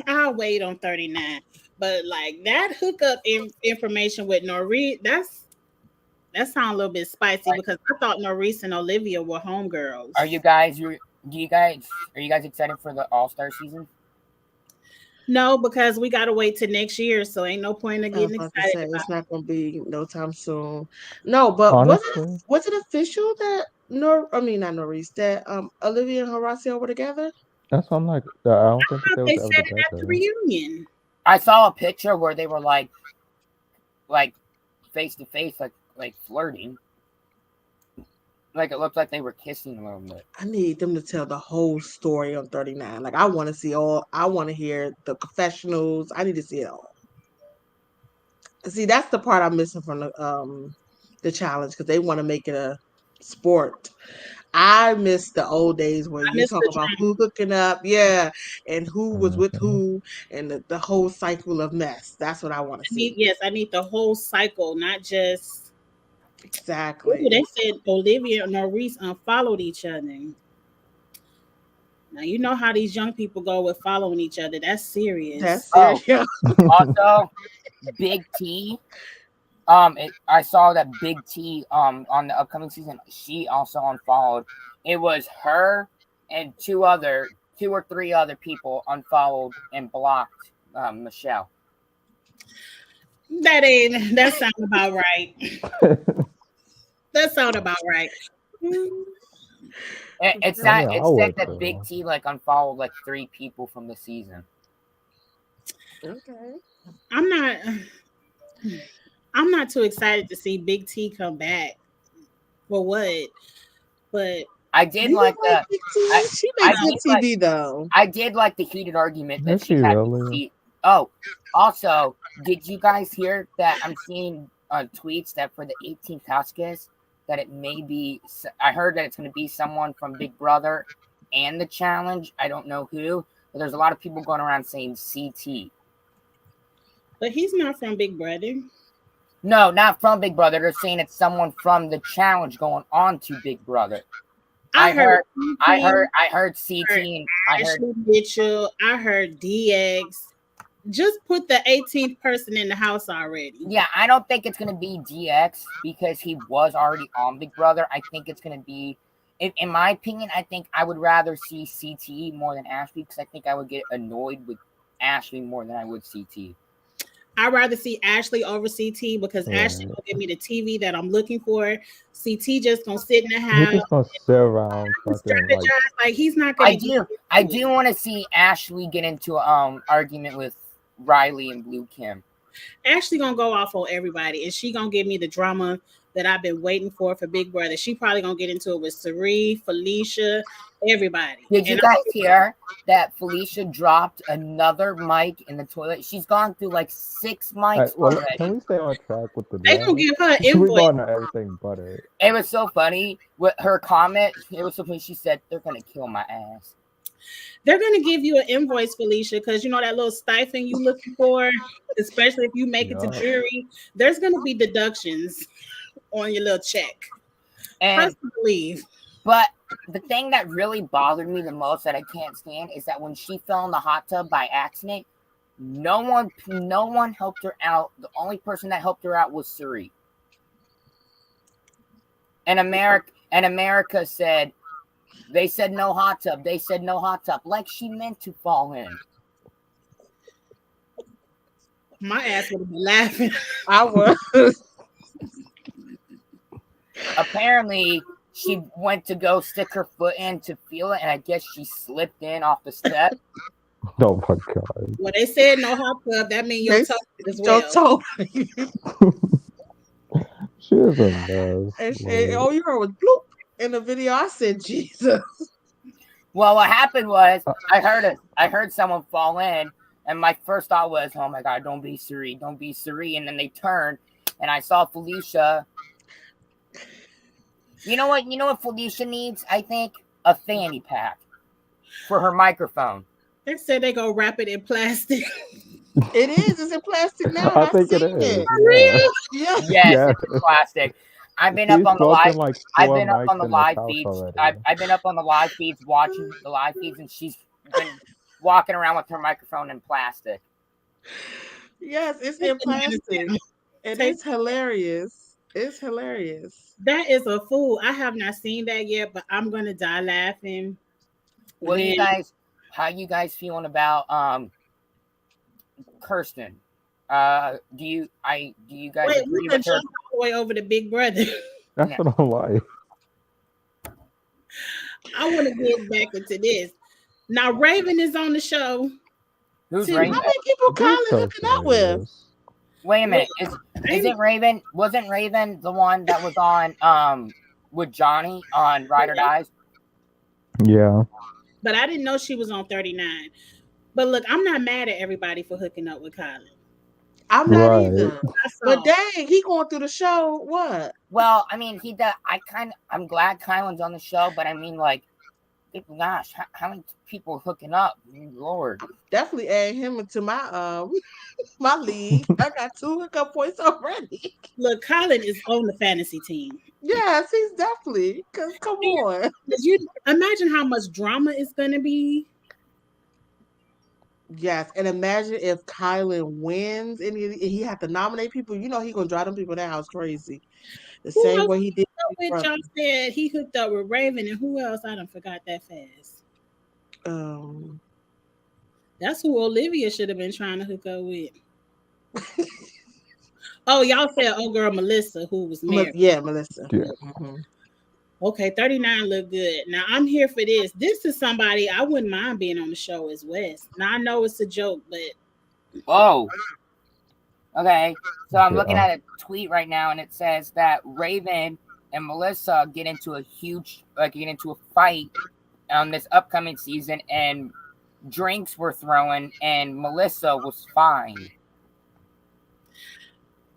I'll wait on 39. But like that hookup information with Norris, that sounds a little bit spicy because I thought Norris and Olivia were homegirls. Are you guys excited for the All-Star season? No, because we gotta wait till next year, so ain't no point in getting excited. It's not gonna be no time soon. No, but Honestly, was it official that not Norris, that Olivia and Horacio were together? that's what I'm like. I don't think that They was ever said it at the together. reunion. I saw a picture where they were like face to face, like flirting. Like it looked like they were kissing a little bit. I need them to tell the whole story on 39. Like I want to hear the confessionals. I need to see it all. See, that's the part I'm missing from the challenge because they want to make it a sport. I miss the old days where you talk about who hooking up, and who was with who, and the whole cycle of mess. That's what I want to see. Yes, I need the whole cycle, not just exactly. Ooh, they said Olivia and Norris unfollowed each other. Now you know how these young people go with following each other. That's serious. That's serious. Also, Big T. I saw that Big T on the upcoming season, she also unfollowed. It was her and two or three other people unfollowed and blocked Michelle. That sounds about right. That sounds about right. It said that Big T like unfollowed like 3 people from the season. Okay. I'm not too excited to see Big T come back. For what? But I did like the Big T? She makes good TV though. I did like the heated argument that she had with T. Oh, also, did you guys hear that? I'm seeing tweets that for the 18th house guest that it may be. I heard that it's going to be someone from Big Brother and the challenge. I don't know who, but there's a lot of people going around saying CT. But he's not from Big Brother. No, not from Big Brother. They're saying it's someone from the challenge going on to Big Brother. I heard CT and I heard Mitchell. I heard DX. Just put the 18th person in the house already. Yeah, I don't think it's going to be DX because he was already on Big Brother. I think it's going to be, in my opinion, I think I would rather see CT more than Ashley because I think I would get annoyed with Ashley more than I would CT. I'd rather see Ashley over CT because Ashley will give me the TV that I'm looking for. CT just gonna sit in the house. He's just gonna sit around. Like he's not gonna. I do want to see Ashley get into argument with Riley and Blue Kim. Ashley gonna go off on everybody, and she gonna give me the drama that I've been waiting for Big Brother. She probably gonna get into it with Cirie, Felicia, everybody. Did you guys hear that Felicia dropped another mic in the toilet? She's gone through like 6 mics already. Can we stay on track with the? They gonna give her an invoice. We're going to everything but it. It was so funny with her comment. It was so funny. She said, "They're gonna kill my ass." They're gonna give you an invoice, Felicia, because you know that little stipend you looking for, especially if you make it to jury. There's gonna be deductions on your little check. And believe. But the thing that really bothered me the most that I can't stand is that when she fell in the hot tub by accident, no one helped her out. The only person that helped her out was Cirie. And America said, they said no hot tub. They said no hot tub. Like she meant to fall in. My ass would have been laughing. I was. Apparently, she went to go stick her foot in to feel it, and I guess she slipped in off the step. Oh my god! Well, they said no hot tub. That means your toe as well. Your toe. She is a mess. And all you heard was bloop in the video. I said, Jesus. Well, what happened was I heard someone fall in, and my first thought was, "Oh my god, don't be Cirie, don't be Cirie." And then they turned, and I saw Felicia. You know what Felicia needs? I think a fanny pack for her microphone. They said they gonna wrap it in plastic. It is. It's in plastic now. I And think it seen is. it. Real? Yeah. Yes, Yeah. it's plastic. I've been She's up on the broken live. like I've 4 been up mics on the in this live house feeds. already. I've been up on the live feeds watching the live feeds, and she's been walking around with her microphone in plastic. Yes, it's in plastic. And Take- it's hilarious. It's hilarious. That is a fool. I have not seen that yet, but I'm gonna die laughing. What do you when- guys? How you guys feeling about Kirsten? Do you guys Wait, agree we with can her? jump all the way over to Big Brother. That's Yeah. what I'm like. I want to get back into this. Now Raven is on the show. Who's Two. Raven? How many people These Kylie so hooking up with? serious. Wait a minute. Isn't Raven? Wasn't Raven the one that was on with Johnny on Ride or Dies? Yeah. But I didn't know she was on 39. But look, I'm not mad at everybody for hooking up with Kylie. I'm not Right. either. But dang, he going through the show. What? Well, I mean, I'm glad Kylan's on the show, but I mean, like, gosh, how many people hooking up? Lord. Definitely add him into my my league. I got 2 hookup points already. Look, Colin is on the fantasy team. Yes, he's definitely. Cause come on. 'Cause you imagine how much drama it's gonna be. Yes, and imagine if Kylan wins and he had to nominate people. You know he gonna drive them people in that house crazy. The Who same else way he did. With y'all said he hooked up with Raven, and who else? I done forgot that fast. That's who Olivia should have been trying to hook up with. Oh, y'all said old girl Melissa, who was married. Yeah, Melissa. Yeah. Mm-hmm. Okay, 39 look good. Now I'm here for this. This is somebody I wouldn't mind being on the show as West. Now I know it's a joke, but Whoa. Okay, so I'm Yeah. looking at a tweet right now, and it says that Raven and Melissa get into a fight on this upcoming season, and drinks were thrown, and Melissa was fine.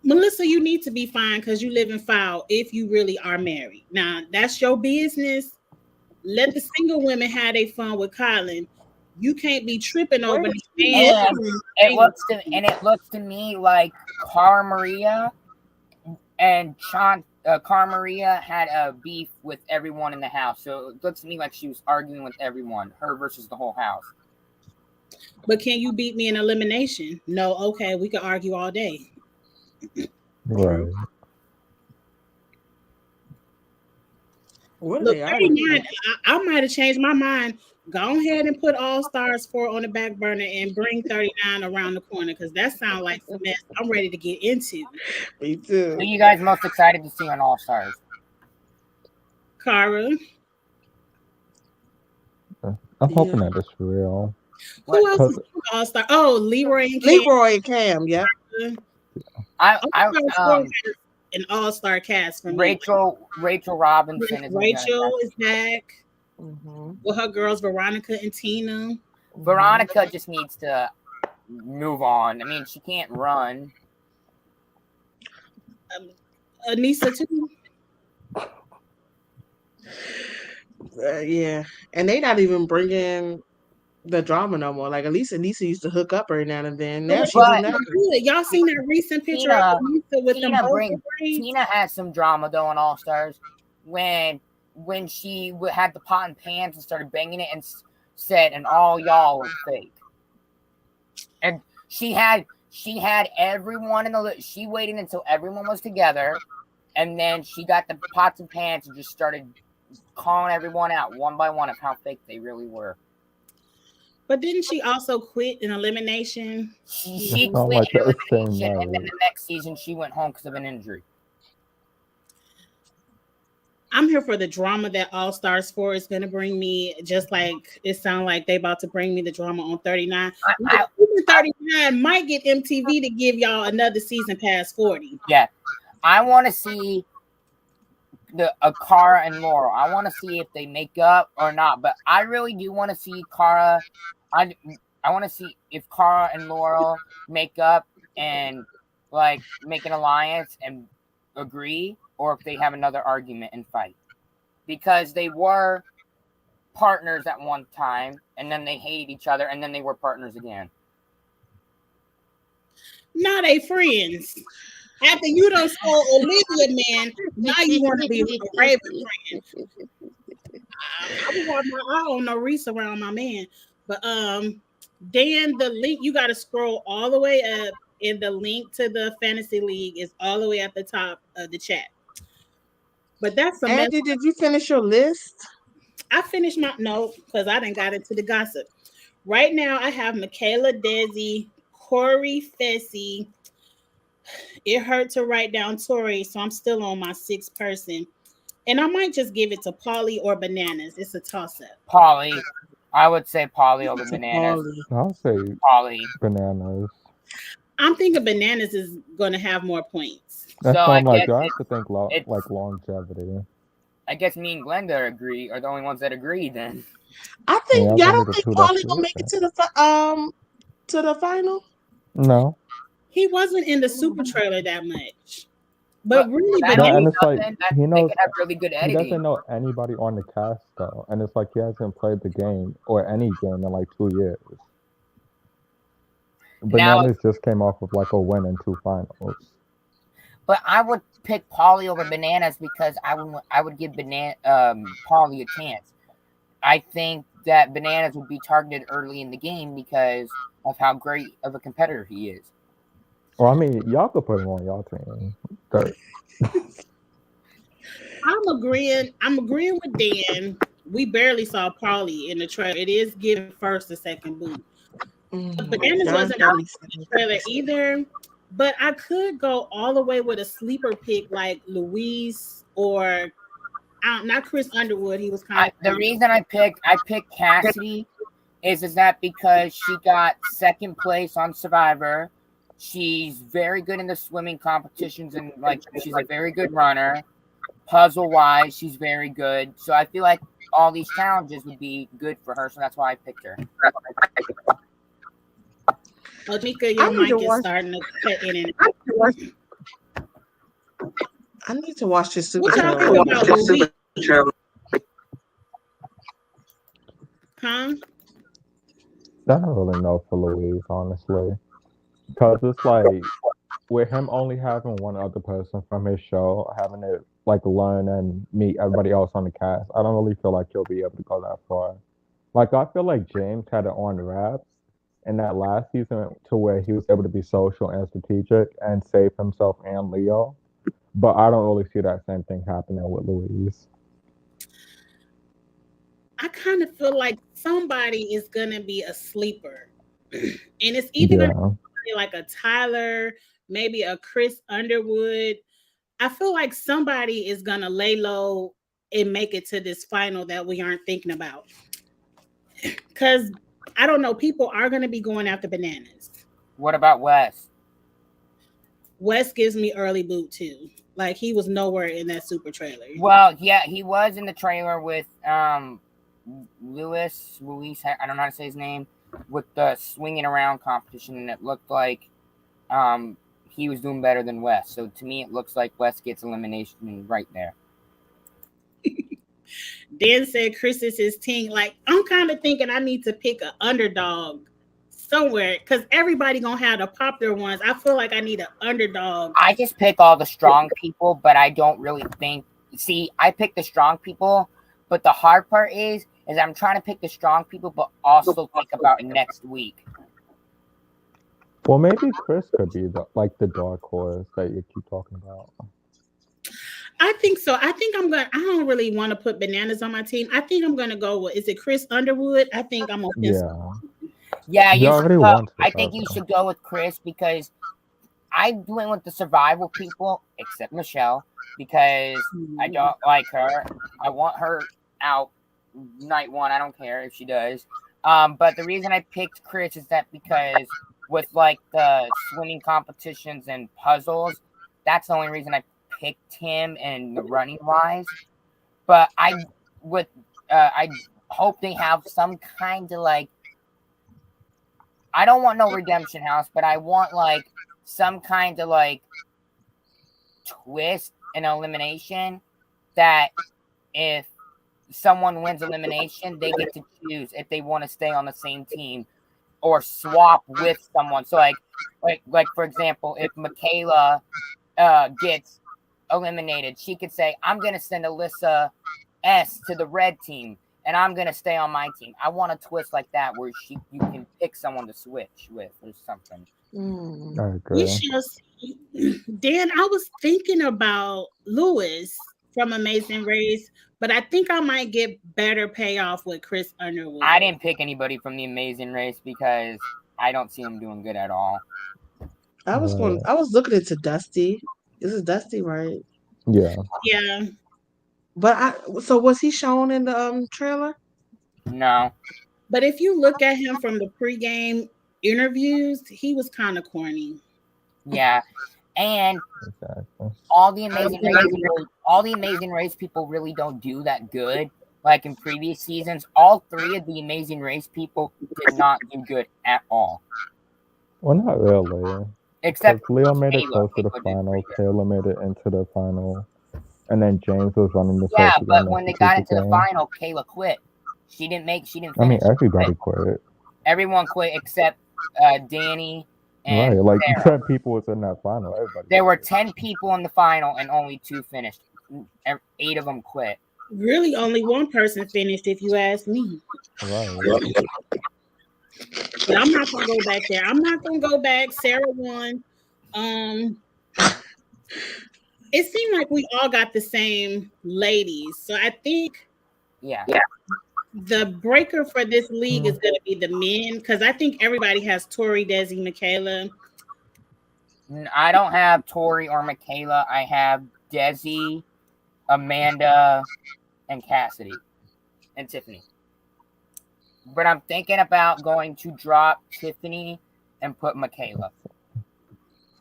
Melissa, you need to be fine because you live in foul if you really are married. Now that's your business. Let the single women have their fun with Colin. You can't be tripping over the And it looks to me like Cara Maria and Cara Maria had a beef with everyone in the house. So it looks to me like she was arguing with everyone, her versus the whole house. But can you beat me in elimination? No, okay, we can argue all day. Right. What are Look, they arguing? 39, I might have changed my mind. Go ahead and put All Stars 4 on the back burner and bring 39 around the corner because that sounds like the mess I'm ready to get into. Me too. Who are you guys most excited to see on All Stars? Cara. I'm hoping that it's real. Who else is All Star? Oh, Leroy and Cam. Leroy and Cam, yeah. An all-star cast for me. Rachel Robinson is Rachel is back Mm-hmm. with her girls Veronica and Tina. Veronica just needs to move on. I mean, she can't run. Anissa too. Yeah, and they not even bringing the drama no more. Like at least Anissa used to hook up every now and then. Now she do nothing. Y'all seen that recent picture of Anissa with them both? Tina has some drama though on All Stars when she had the pot and pans and started banging it and said, "And all y'all were fake." And she had everyone in the. She waited until everyone was together, and then she got the pots and pans and just started calling everyone out one by one of how fake they really were. But didn't she also quit in elimination? She quit like in the same elimination, and then night. the next season she went home because of an injury. I'm here for the drama that All Stars 4 is going to bring me, just like it sounds like they about to bring me the drama on 39. Season 39 might get MTV to give y'all another season past 40. Yeah, I want to see Cara and Laurel. I want to see if they make up or not, but I really do want to see Cara. I want to see if Cara and Laurel make up and like make an alliance and agree, or if they have another argument and fight, because they were partners at one time, and then they hated each other, and then they were partners again. Now they friends. After you done stole Olivia, man, now you want to be a Raven friend. I would want my eye on no Reese around my man. But Dan, the link, you got to scroll all the way up, and the link to the fantasy league is all the way at the top of the chat. But that's a mess. Andy, did you finish your list? I finished my note because I didn't got into the gossip. Right now, I have Michaela Desi, Corey Fessy. It hurt to write down Tori, so I'm still on my sixth person. And I might just give it to Polly or Bananas. It's a toss-up. Polly. I would say Polly over Bananas. I'll say Polly. Bananas. I'm thinking Bananas is going to have more points. That's So why I I'm like, guess I have to think it's- like longevity. I guess me and Glenda agree are the only ones that agree then. I think Yeah, y'all I don't think think the two Paulie that's gonna make it good. to the final. No. He wasn't in the super trailer that much. But really, that No, means and it's like, nothing. That- he they knows could have really good he editing. doesn't know anybody on the cast though, and it's like he hasn't played the game or any game in like 2 years. Now- Bananas just came off of like a win in 2 finals. But I would pick Polly over Bananas because I would give Polly a chance. I think that Bananas would be targeted early in the game because of how great of a competitor he is. Well, I mean, y'all could put him on y'all team. But I'm agreeing with Dan. We barely saw Polly in the trailer. It is giving first or second boot. Bananas wasn't out in the trailer either. But I could go all the way with a sleeper pick like Luis or not Chris Underwood. He was kind of The reason I picked Cassidy is that because she got second place on Survivor. She's very good in the swimming competitions and like she's a very good runner. Puzzle wise, she's very good. So I feel like all these challenges would be good for her. So that's why I picked her. Oh, Mika, your mic is starting to cut in and I need to watch this super what y'all trailer. think about Luis? Huh? I don't really know for Louise, honestly. Because it's like, with him only having one other person from his show, having to like learn and meet everybody else on the cast, I don't really feel like he'll be able to go that far. Like, I feel like James had it on wraps in that last season to where he was able to be social and strategic and save himself and Leo. But I don't really see that same thing happening with Louise. I kind of feel like somebody is gonna be a sleeper, and it's either gonna be like a Tyler, maybe a Chris Underwood. I feel like somebody is gonna lay low and make it to this final that we aren't thinking about. Because I don't know, people are gonna be going after Bananas. What about Wes? Wes gives me early boot too. Like he was nowhere in that super trailer. Well, yeah, he was in the trailer with Luis, I don't know how to say his name, with the swinging around competition, and it looked like he was doing better than Wes. So to me, it looks like Wes gets elimination right there. Dan said Chris is his team. Like I'm kind of thinking I need to pick an underdog somewhere because everybody gonna have the popular ones. I feel like I need an underdog. I just pick all the strong people, but I don't really think. See, I pick the strong people, but the hard part is I'm trying to pick the strong people, but also think about next week. Well, maybe Chris could be the dark horse that you keep talking about. I think so. I don't really want to put Bananas on my team. I think I'm gonna go with, is it Chris Underwood? I think I'm gonna Yeah, you already won. I think you should go with Chris because I went with the survival people, except Michelle, because I don't like her. I want her out night one. I don't care if she does. But the reason I picked Chris is that because with like the swimming competitions and puzzles, that's the only reason I picked him and the running wise. But I hope they have some kind of like, I don't want no redemption house, but I want like some kind of like twist and elimination that if someone wins elimination, they get to choose if they want to stay on the same team or swap with someone. So like for example, if Michaela gets eliminated, she could say, I'm gonna send Alyssa S to the red team and I'm gonna stay on my team. I want a twist like that where you can pick someone to switch with or something. I We agree. shall see. Dan, I was thinking about Lewis from Amazing Race, but I think I might get better payoff with Chris Underwood. I didn't pick anybody from the Amazing Race because I don't see him doing good at all. I was looking into Dusty. This is Dusty, right? Yeah. Yeah. But so was he shown in the trailer? No. But if you look at him from the pregame interviews, he was kind of corny. Yeah. And Exactly. all the Amazing Race people really don't do that good. Like in previous seasons, all three of the Amazing Race people did not do good at all. Well, not really. Except Because Leo made it Kayla. close to the Kayla did final. pretty good. Kayla made it into the final. And then James was running the Yeah, circle but in when the they got into the game. final, Kayla quit. She didn't finish. I mean, She everybody quit. quit. Everyone quit except Danny and Right, like Sarah. 10 people was in that final. Everybody There were quit. 10 people in the final and only 2 finished. 8 of them quit. Really, only one person finished, if you ask me. Right. But I'm not gonna go back there. I'm not gonna go back. Sarah won. It seemed like we all got the same ladies, so I think Yeah. the breaker for this league is going to be the men, because I think everybody has Tori, Desi, Michaela. I don't have Tori or Michaela. I have Desi, Amanda, and Cassidy, and Tiffany. But I'm thinking about going to drop Tiffany and put Michaela.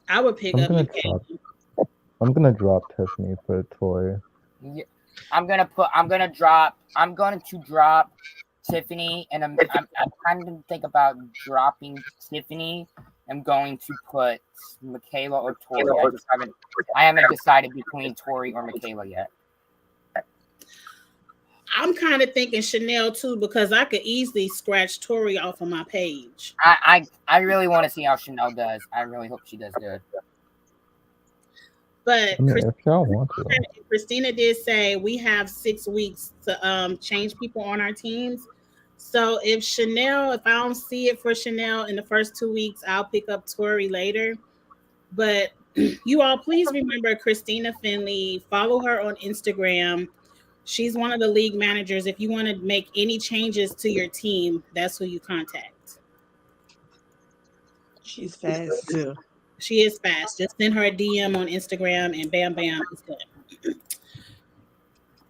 I would pick up Michaela. I'm gonna drop Tiffany for Tori. Yeah, I'm going to drop Tiffany, and I'm kind of think about dropping Tiffany. I'm going to put Michaela or Tori. I haven't decided between Tori or Michaela yet. I'm kind of thinking Chanel too, because I could easily scratch Tori off of my page. I really want to see how Chanel does. I really hope she does good. But I mean, if y'all want to. Christina did say we have 6 weeks to change people on our teams. So if I don't see it for Chanel in the first 2 weeks, I'll pick up Tori later. But you all, please remember Christina Finley. Follow her on Instagram. She's one of the league managers. If you want to make any changes to your team, that's who you contact. She's fast too. She is fast. Just send her a DM on Instagram and bam, bam, it's good.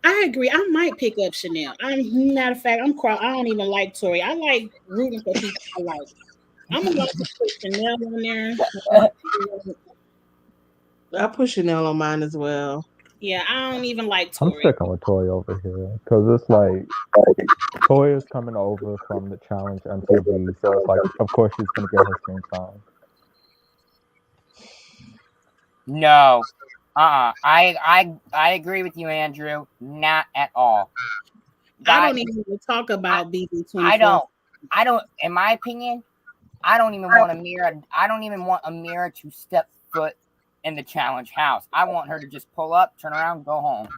I agree. I might pick up Chanel. Matter of fact, I don't even like Tori. I like rooting for people I like. I'm gonna put Chanel on there. I put Chanel on mine as well. Yeah, I don't even like Tori. I'm sticking with Tori over here because it's like Tori is coming over from the challenge MTV, so it's like, of course, she's gonna get her screen time. No. I agree with you, Andrew. Not at all. I don't even talk about BB24. I don't. In my opinion, I don't even want Amira. I don't even want Amira to step foot in the challenge house. I want her to just pull up, turn around, go home.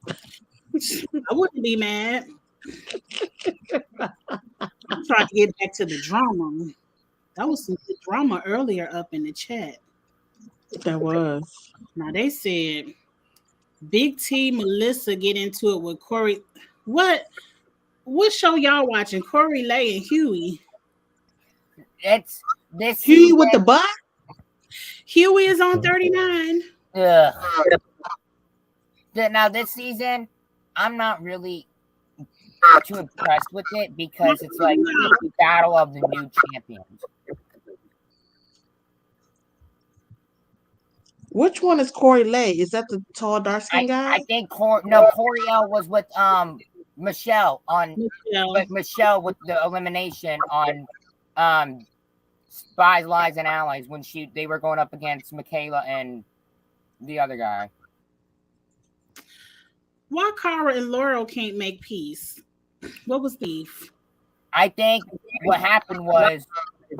I wouldn't be mad. I'm trying to get back to the drama. That was some good drama earlier up in the chat. That was. Now they said Big T Melissa get into it with Corey. What show y'all watching? Corey Lay and Huey. It's this Huey with the butt? Huey is on 39. Now this season, I'm not really too impressed with it because it's like the battle of the new champions. Which one is Corey Lay? Is that the tall, dark-skinned guy? I think Coriel was with Michelle but Michelle with the elimination on Spies, Lies, and Allies when they were going up against Michaela and the other guy. Why Cara and Laurel can't make peace? What was beef? I think what happened was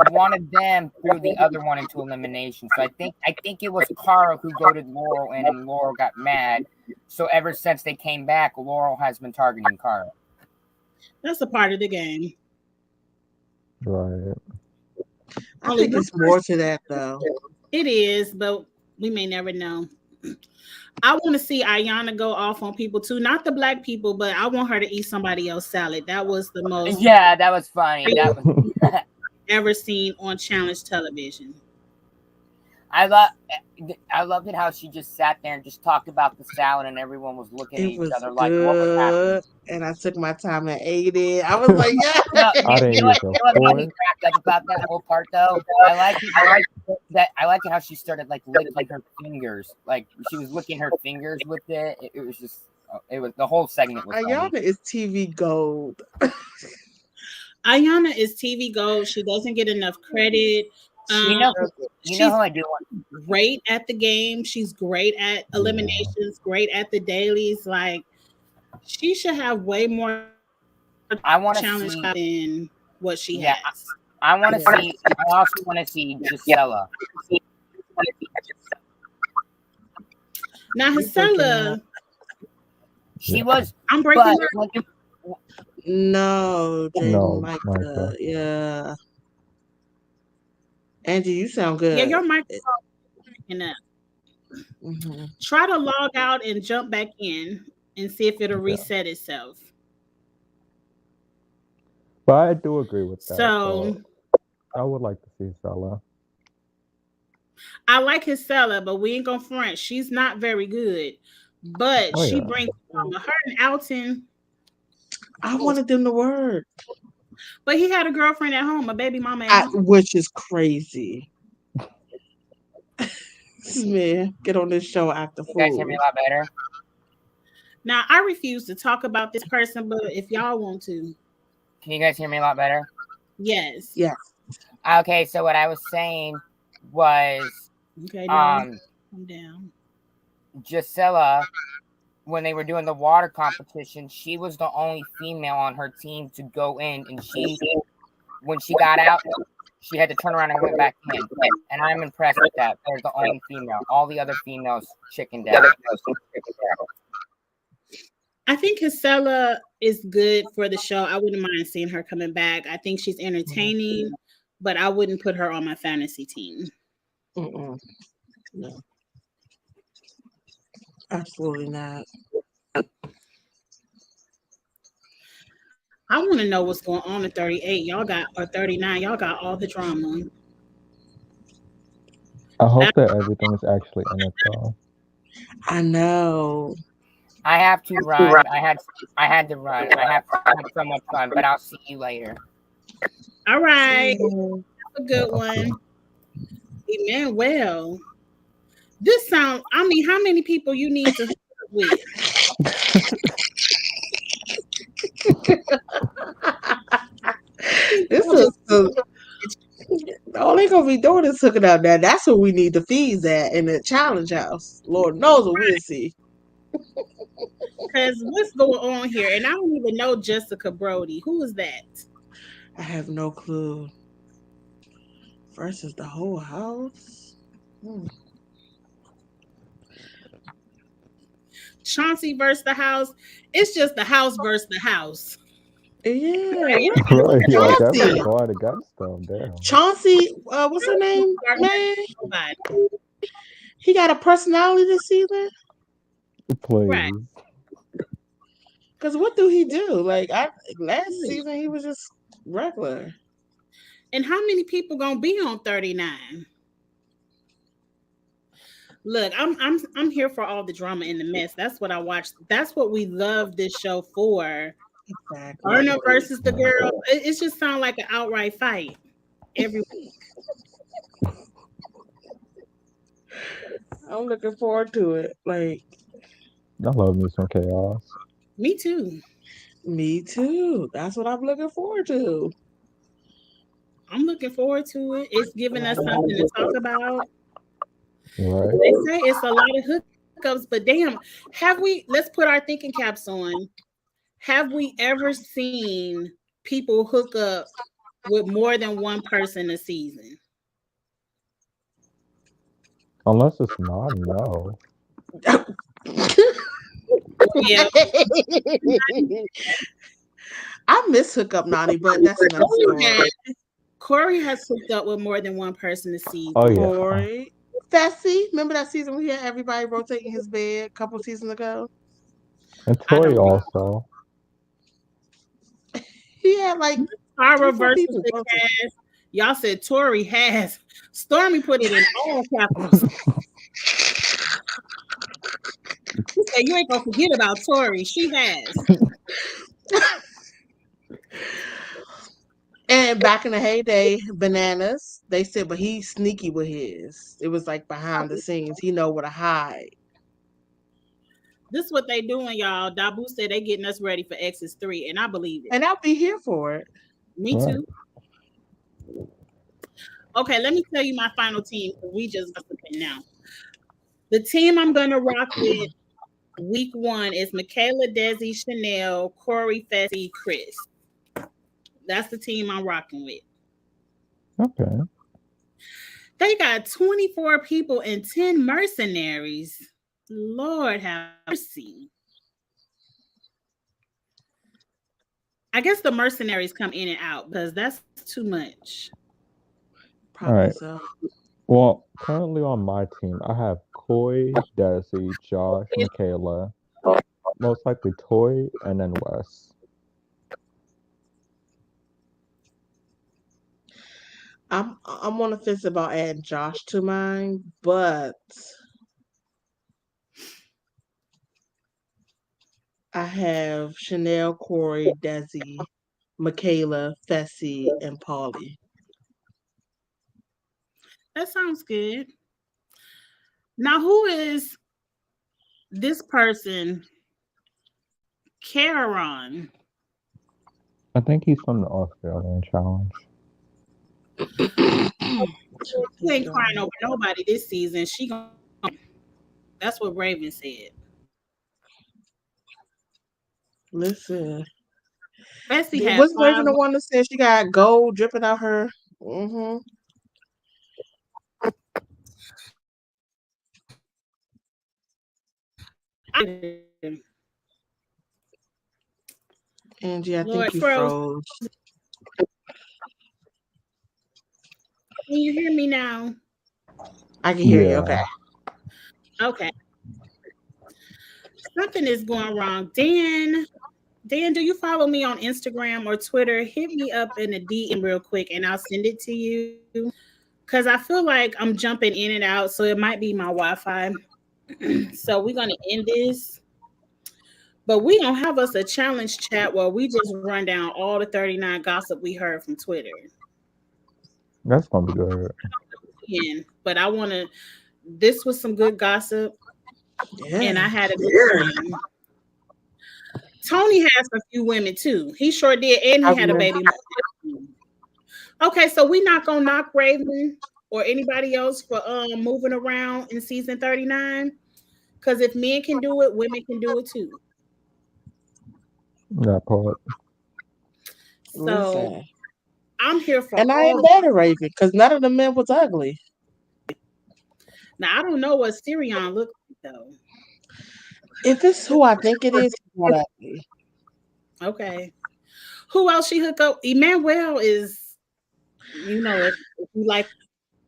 one of them threw the other one into elimination. So I think it was Cara who voted Laurel in, and Laurel got mad. So ever since they came back, Laurel has been targeting Cara. That's a part of the game. Right. I think it's more to that though. It is, but we may never know. I want to see Ayanna go off on people too, not the black people, but I want her to eat somebody else's salad. That was the most Yeah, that was funny. That was ever seen on challenge television. I loved it how she just sat there and just talked about the salad, and everyone was looking at It each was other like, what was happening? good, and I took my time and ate it. I was like, yeah. No, I didn't you know use what a made me fork. crack up about that whole part though? I liked it how she started like licking her fingers, like she was licking her fingers with it. It was just, it was the whole segment was funny. Ayanna is TV gold. Ayanna is TV gold. She doesn't get enough credit. You know she's who I do want? great at the game. She's great at eliminations, great at the dailies. Like, she should have way more I want to challenge see. than what she Yeah, has. I want to see. I also want to see Gisela. Now, Hisela, She was, I'm breaking but her. like, No, Jaden, No, Micah. Micah. Yeah. Angie, you sound good. Yeah, your microphone is breaking up. Mm-hmm. Try to log out and jump back in and see if it'll reset itself. But I do agree with that. So I would like to see Stella. I like Hisela, but we ain't gonna front. She's not very good, but Oh, she yeah. brings her and Alton. I wanted them to work, But he had a girlfriend at home, a baby mama at home. which is crazy. This man, get on this show, act a you guys hear me fool. a lot better. Now I refuse to talk about this person, but if y'all want to, Can you guys hear me a lot better? yes. Yeah. Okay, so what I was saying was, Okay, now calm down. Gisela, when they were doing the water competition, she was the only female on her team to go in, and when she got out, she had to turn around and went back in. And I'm impressed with that. They're the only female. All the other females chickened out. I think Hisela is good for the show. I wouldn't mind seeing her coming back. I think she's entertaining, but I wouldn't put her on my fantasy team. Mm-mm. No. Absolutely not. I want to know what's going on at 38. Y'all got, or 39. Y'all got all the drama. I hope that everything is actually in it though. I know. I have to run. I had to run. I have so much fun, but I'll see you later. All right. Mhm. A good one. Emmanuel. This sound, I mean, how many people you need to hook up with? This is all they gonna be doing is hooking up there. That's what we need the fees at in the challenge house. Lord knows what we'll see. Because what's going on here? And I don't even know Jessica Brody. Who is that? I have no clue. Versus the whole house. Chauncey versus the house. It's just the house versus the house. Yeah. Right, yeah, like Chauncey. that's going against them. Damn. Chauncey, what's her name, man? Nobody. He got a personality this season? Please. Right. Because what do he do? Like last season he was just regular. And how many people gonna be on 39? Look, I'm here for all the drama and the mess. That's what I watched. That's what we love this show for. Exactly. Erna versus the girl. It just sounds like an outright fight every week. I'm looking forward to it. Like, I love me some chaos. Me too. me too. That's what I'm looking forward to. I'm looking forward to it. It's giving us something to talk about. Right. They say it's a lot of hookups, but damn, have we? Let's put our thinking caps on. Have we ever seen people hook up with more than one person a season? Unless it's not, no. Yeah, I miss hookup Nani, but that's another story. Corey has hooked up with more than one person a season. Oh yeah. Corey. Fessy, remember that season we had everybody rotating his bed a couple seasons ago? And I Tori don't know. also. He had like Tara 3-4 versus people the rotating. cast. Y'all said Tori has. Stormy put it in all capitals. She said you ain't gonna forget about Tori. She has. And back in the heyday, Bananas, they said, but he's sneaky with his. It was like behind the scenes. He know where to hide. This is what they doing, y'all. Dabu said they getting us ready for Exes 3, and I believe it. And I'll be here for it. Me Right. too. Okay, let me tell you my final team. We just gossiping now. The team I'm gonna rock with week 1 is Michaela, Desi, Chanel, Corey, Fessy, Chris. That's the team I'm rocking with. Okay. They got 24 people and 10 mercenaries. Lord have mercy. I guess the mercenaries come in and out because that's too much. Probably Alright. so. Well, currently on my team, I have Koi, Desi, Josh, Michaela, most likely Toy, and then Wes. I'm on the fence about adding Josh to mine, but I have Chanel, Corey, Desi, Michaela, Fessy, and Paulie. That sounds good. Now, who is this person? Caron. I think he's from the Australian Challenge. She ain't crying over nobody this season. She gonna. That's what Raven said. Listen, Fessy had was 5. Raven the one that said she got gold dripping out her? Mm-hmm. Angie, I Lord, think you froze. froze. Can you hear me now? I can hear you. Yeah. Okay. Okay. Something is going wrong. Dan, do you follow me on Instagram or Twitter? Hit me up in a DM real quick and I'll send it to you. Because I feel like I'm jumping in and out, so it might be my Wi-Fi. So we're going to end this. But we don't have us a challenge chat where we just run down all the 39 gossip we heard from Twitter. That's gonna be good. But I want to. This was some good gossip, Yeah. and I had a good time. Tony has a few women too. He sure did, and he had a baby. Okay, so we not gonna knock Raven or anybody else for moving around in season 39. Because if men can do it, women can do it too. That part. So Listen. I'm here for And I all. ain't mad at Raven because none of the men was ugly. Now I don't know what Sirion looks like though. If it's who I think it is, he's not ugly. Okay. Who else she hook up? Emmanuel is, you know, if you like,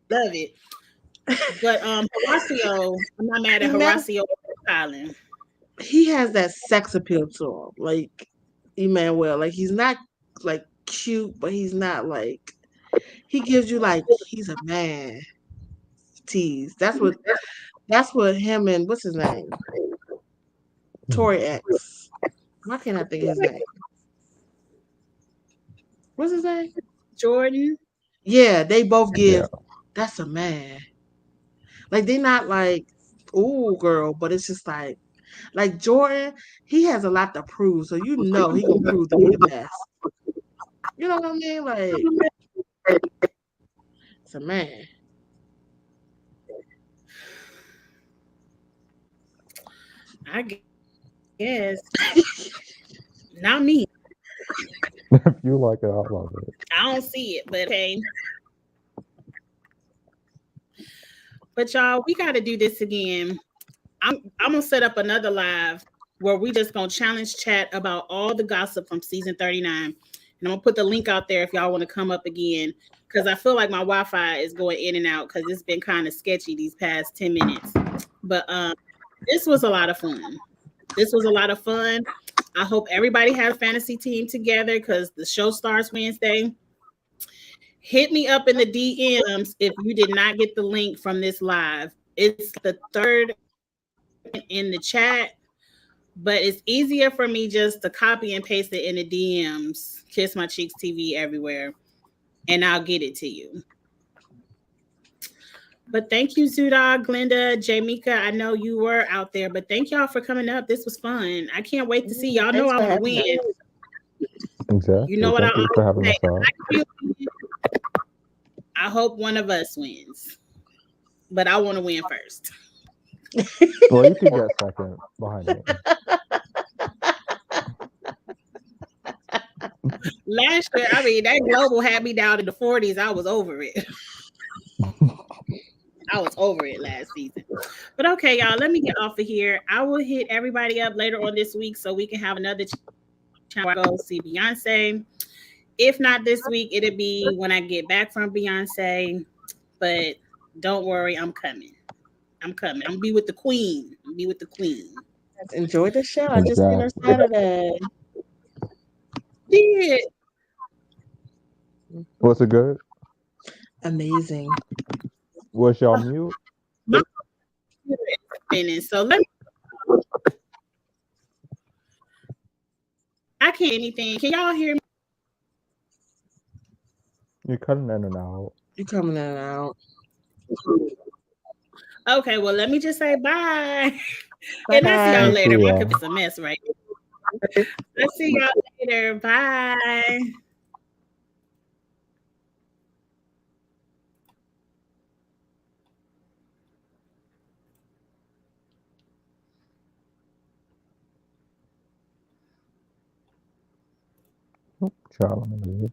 love it. But Horacio, I'm not mad at Horacio Island. He has that sex appeal to him, like Emmanuel. Like he's not like cute, but he's not like he gives you like he's a man. Tease. That's what him and what's his name? Tori X. Why can't I think of his name? What's his name? Jordan. Yeah, they both give. Yeah. That's a man. Like they're not like, ooh, girl, but it's just like Jordan. He has a lot to prove, so you know he gonna prove to be the best. You know what I mean? Like, it's a man. I guess. Not me. If you like it, I love it. I don't see it, but okay. But y'all, we got to do this again. I'm gonna set up another live where we just gonna challenge chat about all the gossip from season 39. And I'm gonna put the link out there if y'all want to come up again. Because I feel like my Wi-Fi is going in and out because it's been kind of sketchy these past 10 minutes. But this was a lot of fun. This was a lot of fun. I hope everybody had a fantasy team together because the show starts Wednesday. Hit me up in the DMs if you did not get the link from this live. It's the third in the chat, but it's easier for me just to copy and paste it in the DMs. Kiss My Cheeks TV everywhere, and I'll get it to you. But thank you, Zudog, Glenda, Jamika. I know you were out there, but thank y'all for coming up. This was fun. I can't wait to see y'all. Know I want to win. Exactly. You know what Thank you for having us on. I hope one of us wins, but I want to win first. Well, you can get second behind me. Last year, I mean, that global had me down in the 40s. I was over it. I was over it last season. But okay, y'all, let me get off of here. I will hit everybody up later on this week so we can have another channel. Go see Beyonce. If not this week, it'll be when I get back from Beyonce. But don't worry, I'm coming. I'm coming. I'm gonna be with the queen. Enjoy the show. I just seen her Saturday. Did. Was it good? Amazing. Was y'all mute? So let me. I can't anything. Can y'all hear me? You're cutting in and out. You coming in and out. Okay, well, let me just say bye. And I'll see y'all later. My computer's a mess right now. I'll see y'all later. Bye. Child, let me leave.